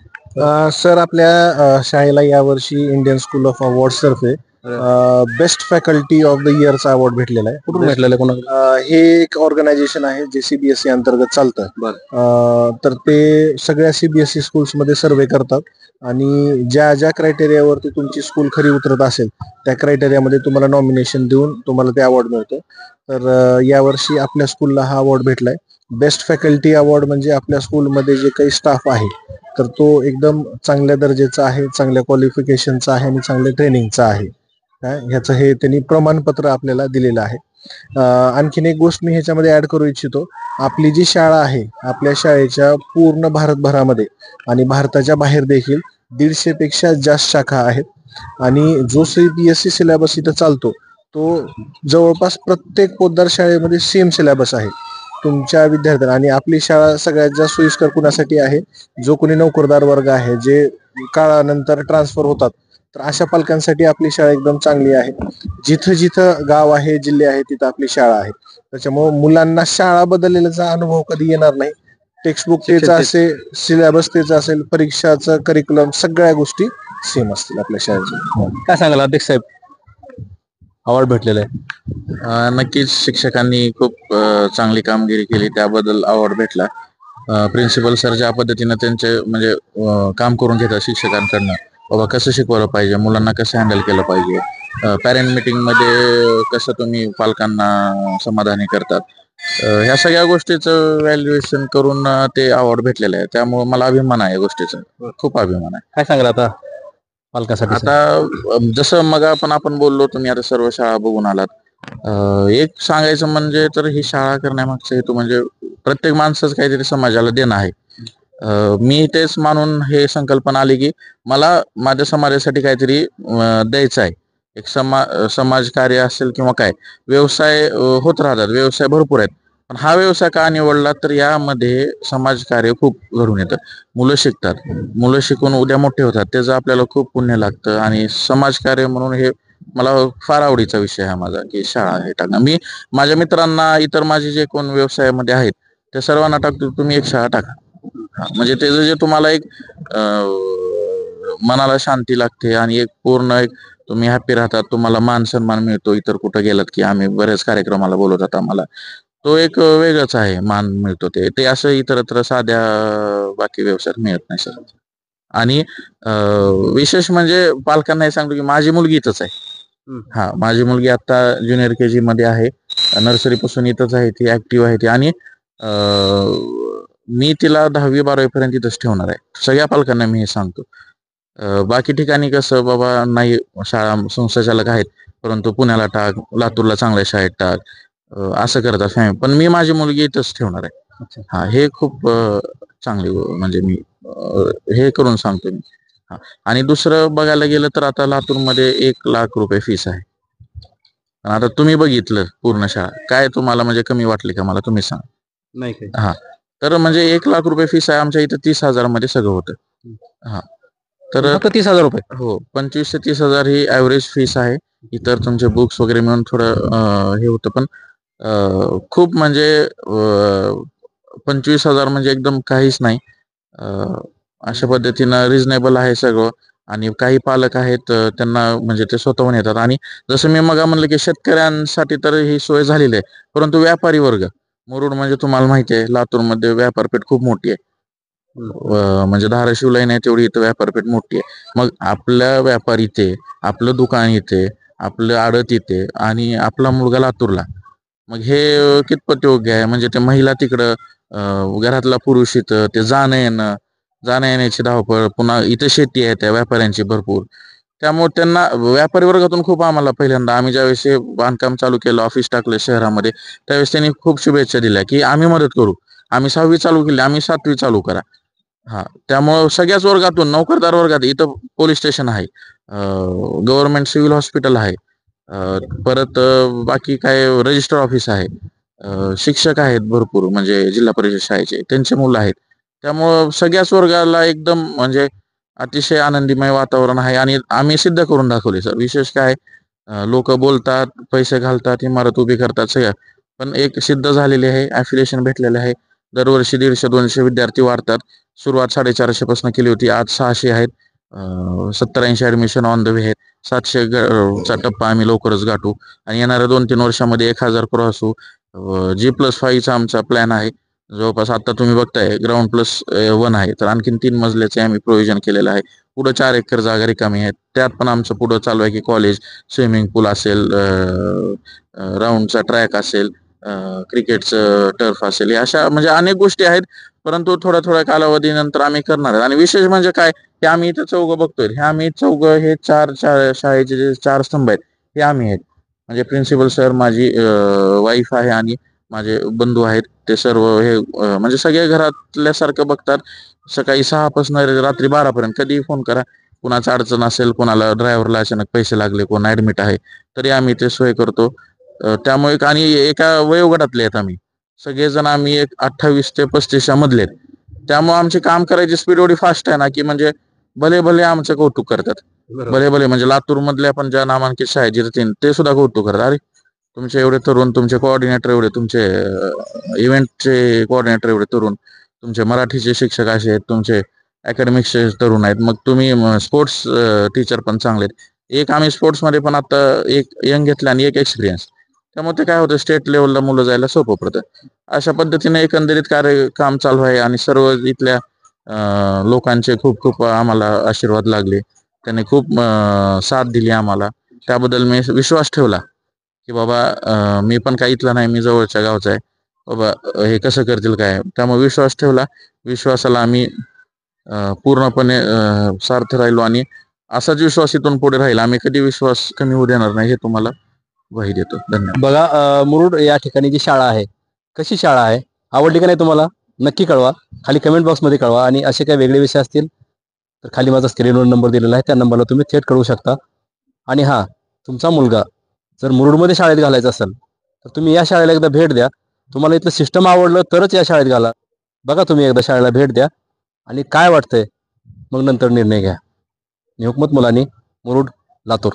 सर, आपल्या शाळेला यावर्षी इंडियन स्कूल ऑफ अवॉर्ड्स तर्फे बेस्ट फॅकल्टी ऑफ द इयरचा अवॉर्ड भेटलेला आहे. कुठून भेटलेलं कोणाला? हे एक ऑर्गनायझेशन आहे जे सीबीएसई अंतर्गत चालतं. बरं. तर ते सगळ्या सीबीएसई स्कूल्स मध्ये सर्वे करतात आणि ज्या ज्या क्रायटेरियावरती तुमची स्कूल खरी उतरत असेल त्या क्रायटेरियामध्ये तुम्हाला नॉमिनेशन देऊन तुम्हाला ते अवॉर्ड मिळतं. तर यावर्षी आपल्या स्कूलला हा अवॉर्ड भेटलाय. बेस्ट फॅकल्टी अवॉर्ड म्हणजे आपल्या स्कूलमध्ये जे काही स्टाफ आहे तर तो एकदम चांगल्या दर्जाचा आहे, चांगल्या क्वालिफिकेशनचा आहे आणि चांगल्या ट्रेनिंगचा आहे. ह्याचं हे त्यांनी प्रमाणपत्र आपल्याला दिलेलं आहे. आणखीन एक गोष्ट मी ह्याच्यामध्ये ऍड करू इच्छितो. आपली जी शाळा आहे आपल्या शाळेच्या पूर्ण भारतभरामध्ये आणि भारताच्या बाहेर देखील 150 पेक्षा जास्त शाखा आहेत आणि जो सीबीएसई सिलेबस इथं चालतो तो जवळपास प्रत्येक पोद्दार शाळेमध्ये सेम सिलेबस आहे तुमच्या विद्यार्थ्यांना. आणि आपली शाळा सगळ्यात जास्त सोयीस्कर कुणासाठी आहे, जो कोणी नोकरदार वर्ग आहे, जे काळानंतर ट्रान्सफर होतात, तर अशा पालकांसाठी आपली शाळा एकदम चांगली आहे. जिथं जिथं गाव आहे, जिल्हे आहे, तिथं आपली शाळा आहे. त्याच्यामुळे मुलांना शाळा बदललेल्याचा अनुभव कधी येणार नाही. टेक्स्टबुक तेच असेल, सिलेबस तेच असेल, परीक्षाचं करिक्युलम सगळ्या गोष्टी सेम असतील आपल्या शाळेच्या. काय सांगाल अध्यक्ष साहेब, अवॉर्ड भेटलेला आहे? नक्कीच शिक्षकांनी खूप चांगली कामगिरी केली, त्याबद्दल अवॉर्ड भेटला. प्रिन्सिपल सर ज्या पद्धतीनं त्यांचे म्हणजे काम करून घेतात शिक्षकांकडनं, बाबा कसं शिकवलं पाहिजे, मुलांना कसं हँडल केलं पाहिजे, पॅरेंट मिटिंग मध्ये कसं तुम्ही पालकांना समाधानी करतात, ह्या सगळ्या गोष्टीचं व्हॅल्युएशन करून ते अवॉर्ड भेटलेलं आहे. त्यामुळे मला अभिमान आहे गोष्टीचा, खूप अभिमान आहे. काय सांगाल आता पालकासाठी? आता जसं मग आपण बोललो, तुम्ही आता सर्व शाळा बघून आलात. एक सांगायचं म्हणजे तर ही शाळा करण्यामागचा हेतू म्हणजे प्रत्येक माणसाच काहीतरी समाजाला देणं आहे. मी तेच मानून हे संकल्पना आली की मला माझ्या समाजासाठी काहीतरी द्यायचं आहे. एक समाजकार्य असेल किंवा काय व्यवसाय होत राहतात, व्यवसाय भरपूर आहेत, पण हा व्यवसाय का निवडला तर यामध्ये समाजकार्य खूप घडून येतं. मुलं शिकतात, मुलं शिकून उद्या मोठे होतात, त्याचं आपल्याला खूप पुण्य लागतं. आणि समाजकार्य म्हणून हे मला फार आवडीचा विषय आहे माझा की शाळा हे टाकणं. मी माझ्या मित्रांना, इतर माझे जे कोण व्यवसायामध्ये आहेत त्या सर्वांना टाकतो, तुम्ही एक शाळा टाका. म्हणजे त्याचं जे तुम्हाला एक मनाला शांती लागते आणि एक पूर्ण एक तुम्ही हॅपी राहतात, तुम्हाला मान सन्मान मिळतो. इतर कुठं गेलात की आम्ही बऱ्याच कार्यक्रमाला बोलवतात आम्हाला, तो एक वेगळाच आहे, मान मिळतो. ते असं इतरत्र साध्या बाकी व्यवसायात मिळत नाही सर. आणि विशेष म्हणजे पालकांना हे सांगतो की माझी मुलगी इथंच आहे. माझी मुलगी आता ज्युनियर केजी मध्ये आहे, नर्सरी पासून इथंच आहे, ती ऍक्टिव्ह आहे ती. आणि मी तिला 10वी 12वी पर्यंत इथंच ठेवणार आहे. सगळ्या पालकांना मी हे सांगतो. बाकी ठिकाणी कसं बाबा नाही, शाळा संस्थाचालक आहेत परंतु पुण्याला टाक, लातूरला चांगल्या शाळेत टाक, असं करतात फॅमिली, पण मी माझी मुलगी इथंच ठेवणार आहे. हे खूप चांगली म्हणजे मी हे करून सांगतो मी. आणि दुसरं बघायला गेलं तर आता लातूरमध्ये 1 लाख रुपये फीस आहे. आता तुम्ही बघितलं पूर्ण शाळा, काय तुम्हाला म्हणजे कमी वाटली का मला तुम्ही सांग. नाही. तर म्हणजे 1 लाख रुपये फीस आहे. आमच्या इथं 30,000 मध्ये सगळं होतं. तर 30,000 रुपये? हो, 25 ते 30,000 ही ऍव्हरेज फीस आहे. इतर तुमचे बुक्स वगैरे मिळून थोडं हे होतं, पण खूप म्हणजे 25,000 म्हणजे एकदम काहीच नाही. अशा पद्धतीनं रिझनेबल आहे सगळं. आणि काही पालक आहेत त्यांना म्हणजे ते स्वतःहून येतात. आणि जसं मी मग म्हणलं की शेतकऱ्यांसाठी तर ही सोय झालेली आहे, परंतु व्यापारी वर्ग, मुरुड म्हणजे तुम्हाला माहिती आहे लातूरमध्ये व्यापारपेठ खूप मोठी आहे. म्हणजे धाराशिव लाईन आहे तेवढी इथं व्यापारपेठ मोठी आहे. मग आपल्या व्यापारी इथे, आपलं दुकान इथे, आपलं आडत इथे आणि आपला मुलगा लातूरला, मग हे कितपत योग्य आहे? म्हणजे ते महिला तिकडं, घरातला पुरुष इथं, ते जाणं येण्याची धावपळ, पुन्हा इथं शेती आहे त्या व्यापाऱ्यांची भरपूर. त्यामुळे त्यांना व्यापारी वर्गातून खूप आम्हाला पहिल्यांदा आम्ही ज्यावेळेस बांधकाम चालू केलं, ऑफिस टाकलं शहरामध्ये, त्यावेळेस त्यांनी खूप शुभेच्छा दिल्या की आम्ही मदत करू, आम्ही 6वी चालू केली, आम्ही 7वी चालू करा. त्यामुळं सगळ्याच वर्गातून, नोकरदार वर्गात, इथं पोलीस स्टेशन आहे, गव्हर्नमेंट सिव्हिल हॉस्पिटल आहे, परत बाकी काय रजिस्टर ऑफिस आहे, शिक्षक आहेत भरपूर, म्हणजे जिल्हा परिषद शाळेचे त्यांचे मुलं आहेत. त्यामुळं सगळ्याच वर्गाला एकदम म्हणजे अतिशय आनंदीमय वातावरण आहे. आणि आम्ही सिद्ध करून दाखवले सर. विशेष काय, लोक बोलतात, पैसे घालतात, इमारत उभी करतात सगळ्या, पण एक सिद्ध झालेली आहे, ॲफिलिएशन भेटलेले आहे. दरवर्षी 150-200 विद्यार्थी वाढतात. सुरुवात 450 पासून केली होती, आज 600 आहेत. 70-80 ऍडमिशन ऑन द वे आहेत. 700 चा टप्पा आम्ही लवकरच गाठू आणि येणाऱ्या 2-3 वर्षामध्ये 1000 क्रॉस होऊ. G+5 चा आमचा प्लॅन आहे. जवळपास आता तुम्ही बघताय ग्राउंड+1 आहे, तर आणखीन 3 मजल्याचे आम्ही प्रोव्हिजन केलेलं आहे. पुढे 4 एकर जागा रिकामी आहे, त्यात पण आमचं पुढं चालू आहे की कॉलेज, स्विमिंग पूल असेल, राऊंडचा ट्रॅक असेल, क्रिकेटचं टर्फ असेल, या अशा म्हणजे अनेक गोष्टी आहेत. परंतु थोड्या थोड्या कालावधीनंतर आम्ही करणार आहे. आणि विशेष म्हणजे काय, हे आम्ही इथं चौघं बघतोय, हे आम्ही चौघं, हे चार शाळेचे जे 4 स्तंभ आहेत हे आम्ही आहेत. म्हणजे प्रिन्सिपल सर, माझी वाईफ आहे आणि माझे बंधू आहेत. ते सर्व हे म्हणजे सगळे घरातल्यासारखं बघतात. सकाळी 6 पासून रात्री 12 पर्यंत कधीही फोन करा. कुणाचं अडचण असेल, कोणाला ड्रायव्हरला अचानक पैसे लागले, कोण ऍडमिट आहे, तरी आम्ही ते सोय करतो. त्यामुळे आणि एका वयोगटातले आहेत आम्ही सगळेजण. आम्ही एक 28 ते 35 मधले आहेत. त्यामुळे आमची काम करायची स्पीड एवढी फास्ट आहे ना, की म्हणजे भले भले आमचं कौतुक करतात. भले भले म्हणजे लातूर मधल्या पण ज्या नामांकित शाळेत जिथे ते सुद्धा कौतुक करतात. अरे तुमचे एवढे तरुण, तुमचे कोऑर्डिनेटर एवढे, तुमचे इव्हेंटचे कोऑर्डिनेटर एवढे तरुण, तुमचे मराठीचे शिक्षक असे आहेत, तुमचे अकॅडमिक्सचे तरुण आहेत, मग तुम्ही स्पोर्ट्स टीचर पण चांगले आहेत. एक आम्ही स्पोर्ट्समध्ये पण आता एक यंग घेतला आणि एक एक्सपिरियन्स. त्यामुळे ते काय होतं, स्टेट लेवलला मुलं जायला सोपं पडतं. अशा पद्धतीने एकंदरीत काम चालू आहे आणि सर्व इथल्या लोकांचे खूप खूप आम्हाला आशीर्वाद लागले. त्यांनी खूप साथ दिली आम्हाला. त्याबद्दल मी विश्वास ठेवला की बाबा मी पण काही इथला नाही, मी जवळच्या गावचा आहे, बाबा हे कसं करतील काय. त्यामुळे विश्वास ठेवला. विश्वासाला आम्ही पूर्णपणे सार्थ राहिलो आणि असाच विश्वास इथून पुढे राहील. आम्ही कधी विश्वास कमी होऊ देणार नाही, हे तुम्हाला ग्वाही देतो. धन्यवाद. बघा, मुरुड या ठिकाणी जी शाळा आहे, कशी शाळा आहे, आवडली का नाही तुम्हाला नक्की कळवा. खाली कमेंट बॉक्समध्ये कळवा. आणि असे काही वेगळे विषय असतील तर खाली माझा स्क्रीनवर नंबर दिलेला आहे, त्या नंबरला तुम्ही थेट कळवू शकता. आणि हां, तुमचा मुलगा जर मुरुडमध्ये शाळेत घालायचा असेल तर तुम्ही या शाळेला एकदा भेट द्या. तुम्हाला इथलं सिस्टम आवडलं तरच या शाळेत घाला. बघा, तुम्ही एकदा शाळेला भेट द्या आणि काय वाटतंय मग नंतर निर्णय घ्या. हुकमत मुलानी, मुरुड, लातूर.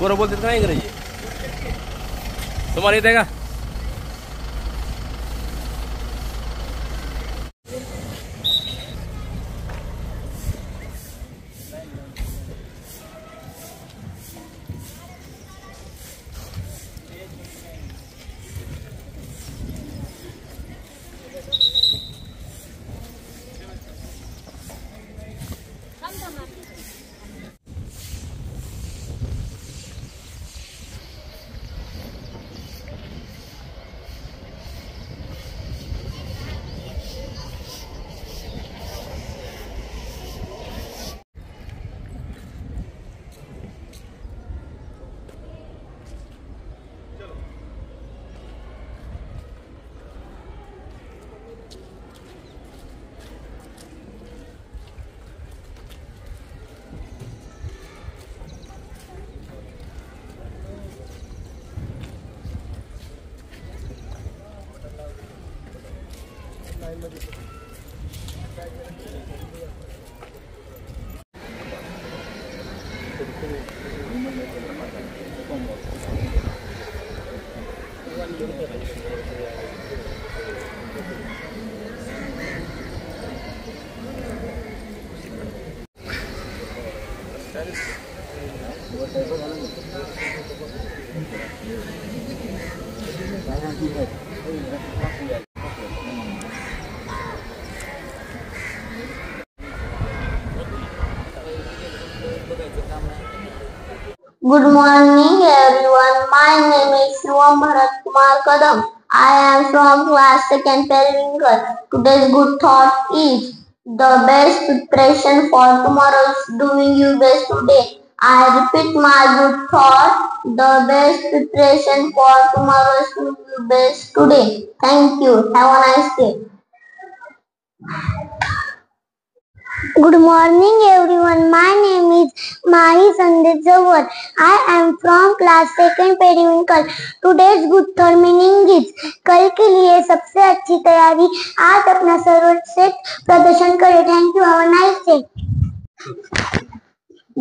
पोरं बोलतात का नाही इंग्रजी? तुम्हाला येते का? Good morning everyone. My name is Shivam Bharat Kumar Kadam. I am from class 2nd Periwinkle. Today's good thought is the best preparation for tomorrow is doing your best today. I repeat my good thought. The best preparation for tomorrow is doing your best today. Thank you. Have a nice day. Good morning everyone. My name is Mahi Sandeep Zawar. I am from class 2nd Periwinkle. Today's good thought meaning is कल के लिए सबसे अच्छी तैयारी आज अपना सर्वश्रेष्ठ प्रदर्शन करें. Thank you. Have a nice day.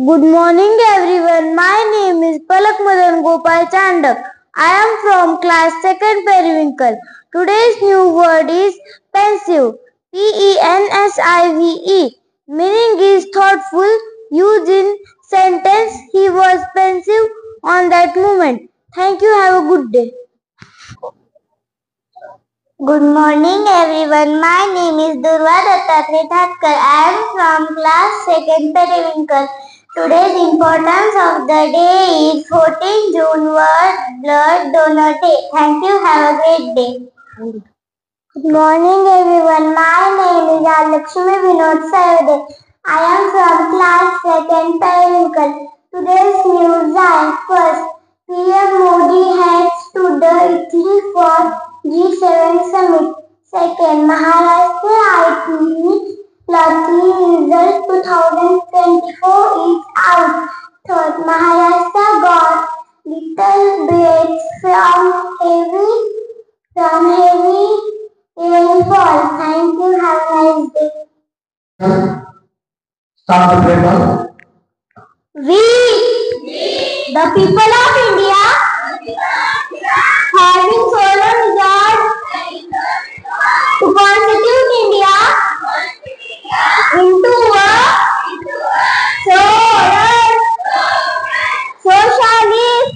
Good morning everyone. My name is Palak Madan Gopal Chandak. I am from class 2nd Periwinkle. Today's new word is pensive. Pensive. Meaning is thoughtful. Used in sentence. He was pensive on that moment. Thank you. Have a good day. Good morning everyone. My name is Durva Dattatreya Thakkar. I am from class 2nd Periwinkle. Today's importance of the day is 14 June World Blood Donor Day. Thank you. Have a great day. Good morning everyone. My name is Alakshmi Vinod Sayade. I am from class 2nd Periwinkle. Today's news are first, PM Modi heads to the Italy for G7 summit. Second, Maharashtra IT lottery result 2024 is out. Third, Maharashtra got little breaks from heavy rainfall. Thank you. Have a nice day. Start the paper. We, the people of India, having solemn resolve to constitute India into a socialist,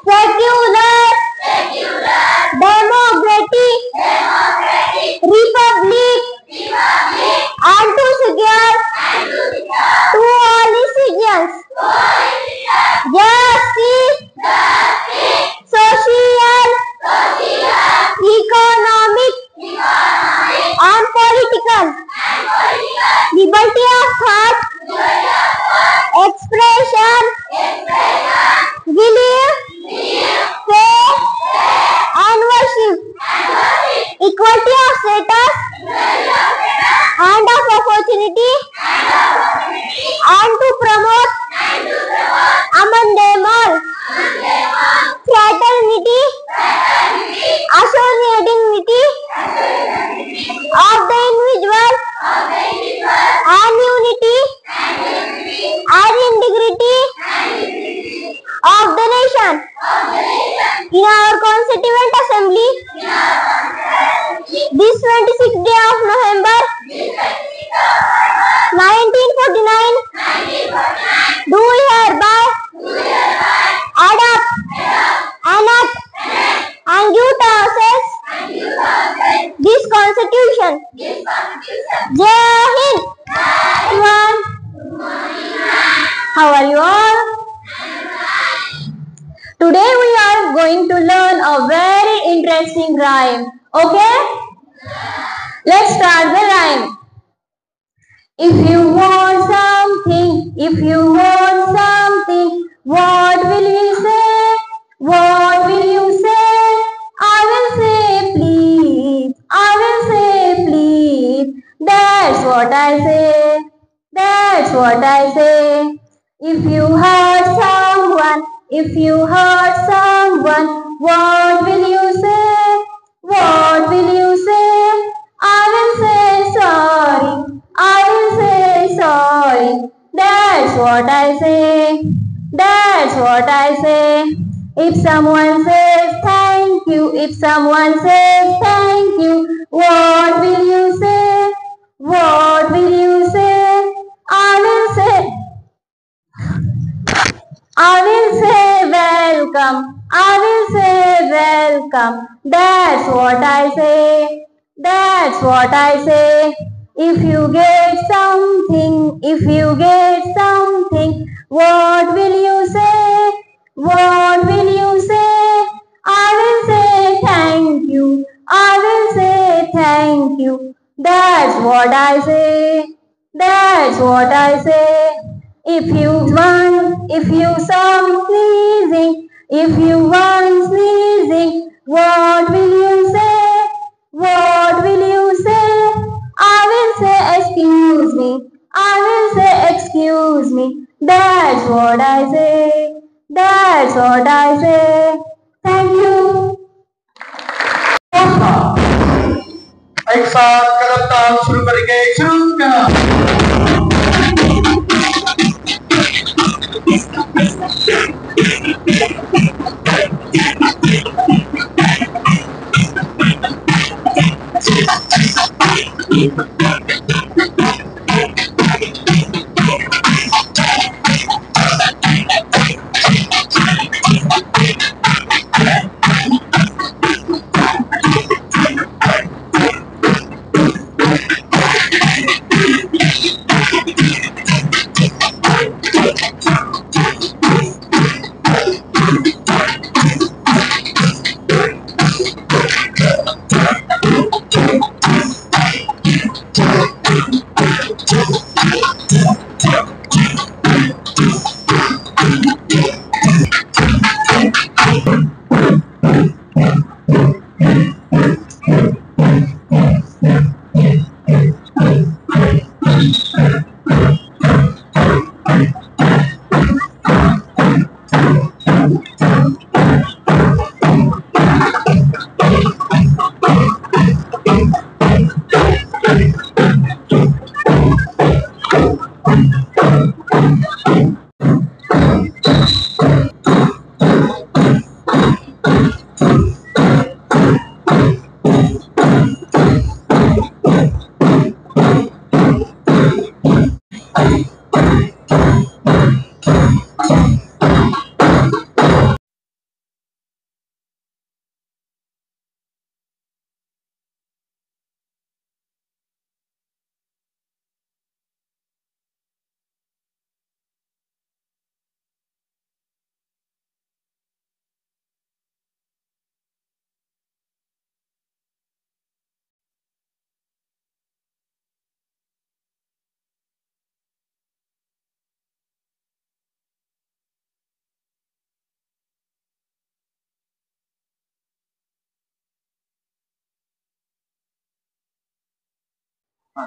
secular, democratic republic, and to secure to all its citizens justice, social, economic, and political liberty of thought, expression, belief, faith, and worship, equality of status and of opportunity, and to promote among them all fraternity, associativity of the individual and unity and integrity Jai Hind. Everyone. How are you all? Today we are going to learn a very interesting rhyme. Okay? Let's start the rhyme. If you want something, what will you say? What will you say? I will say please, I will say please. That's what I say, that's what I say. If you hurt someone, what will you say? What will you say? I will say sorry, I will say sorry. That's what I say, that's what I say. If someone says thank you, what will you say? What will you say? I will say welcome, I will say welcome. That's what I say, that's what I say. If you get something, what will you say? What will you say? I will say thank you, I will say thank you. That's what I say, that's what I say. If you want sneezing, what will you say? What will you say? I will say excuse me, I will say excuse me. That's what I say, that's what I say. Thank you. एक साथ कदम ताल शुरू करेंगे, शुरू करो।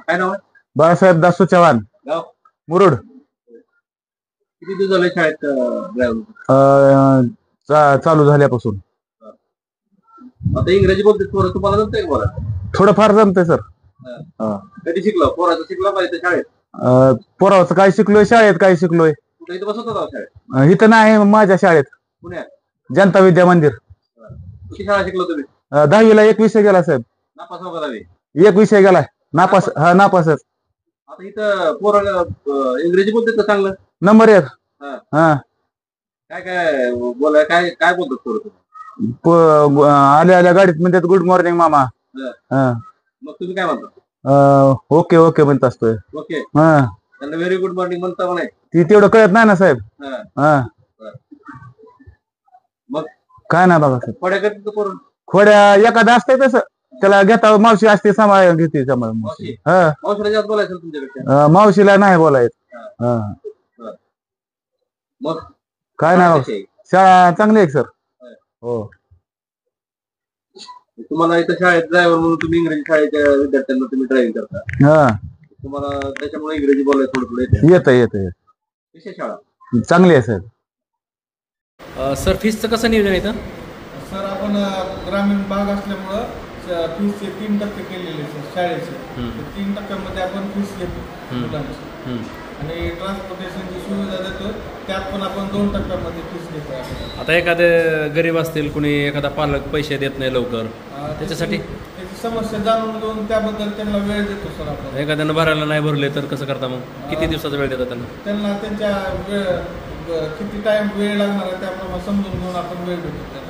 काय नाव आहे? बाळासाहेब दासू चव्हाण, गाव मुरुड. किती दिवस झाले शाळेत ड्रायव्हर? चालू झाल्यापासून. आता इंग्रजी बोलते थोडं, तुम्हाला जमतंय का बोला? थोडंफार जमतंय सर. कधी शिकलो? पोराचं शिकला पाहिजे शाळेत. पोराचं काय शिकलोय, शाळेत काय शिकलोय. कुठे इथं बसवत होता शाळेत? इथं नाही, माझ्या शाळेत पुण्यात. जनता विद्या मंदिर. किती शाळा शिकलो तुम्ही? 10वीला 1 विषय गेला साहेब. नापास हो का दहावी? 1 विषय गेलाय. नापास. हा, नापासच. आता इथं पोरं इंग्रजी बोलते तर चांगलं. नंबर 1. हा. काय काय बोलाय, काय काय बोलतात पोरं? आल्या आल्या गाडीत म्हणतात गुड मॉर्निंग मामा. मग तुम्ही काय म्हणता? ओके ओके म्हणत असतोय. ओके, हा त्यांना व्हेरी गुड मॉर्निंग म्हणता का नाही? ती तेवढं कळत नाही ना साहेब. हा. हा मग काय नाही बघा साहेब. पड्या करतो करून खोड्या एखादा असतंय तसं त्याला घेता मावशी असते सांभाळ घेते सांभाळ मावशी. मावशी हा मावशीला जास्त बोलायचं तुमच्याकडे. मावशीला नाही बोलायचं. हा मग काय नाही बघा. शाळा चांगली आहे सर. हो तुम्हाला इथं शाळेत ड्रायव्हर म्हणून तुम्ही इंग्रजी शाळेच्या विद्यार्थ्यांना तुम्ही ड्रायव्हिंग करता. हा तुम्हाला त्याच्यामुळे इंग्रजी बोलायला थोडं थोडं येतं. येत कशी शाळा चांगली आहे सर. सर फीसचं कसं नियोजन येतं? सर आपण ग्रामीण भाग असल्यामुळं फीसचे 3% केलेले सर शाळेचे. 3% आपण फीस घेतो मुलांची आणि ट्रान्सपोर्टेशनची सुविधा देतो त्यात पण आपण 2% फीस घेतो. आता एखादे गरीब असतील कुणी एखादा पालक पैसे देत नाही लवकर त्याच्यासाठी त्याची समस्या जाणून घेऊन त्याबद्दल त्यांना वेळ देतो सर आपण. एखाद्यानं भरायला नाही भरले तर कसं करता मग? किती दिवसाचा वेळ देता त्यांना? त्यांना त्यांच्या किती टाइम वेळ लागणार आहे त्याप्रमाणे समजून घेऊन आपण वेळ देतो.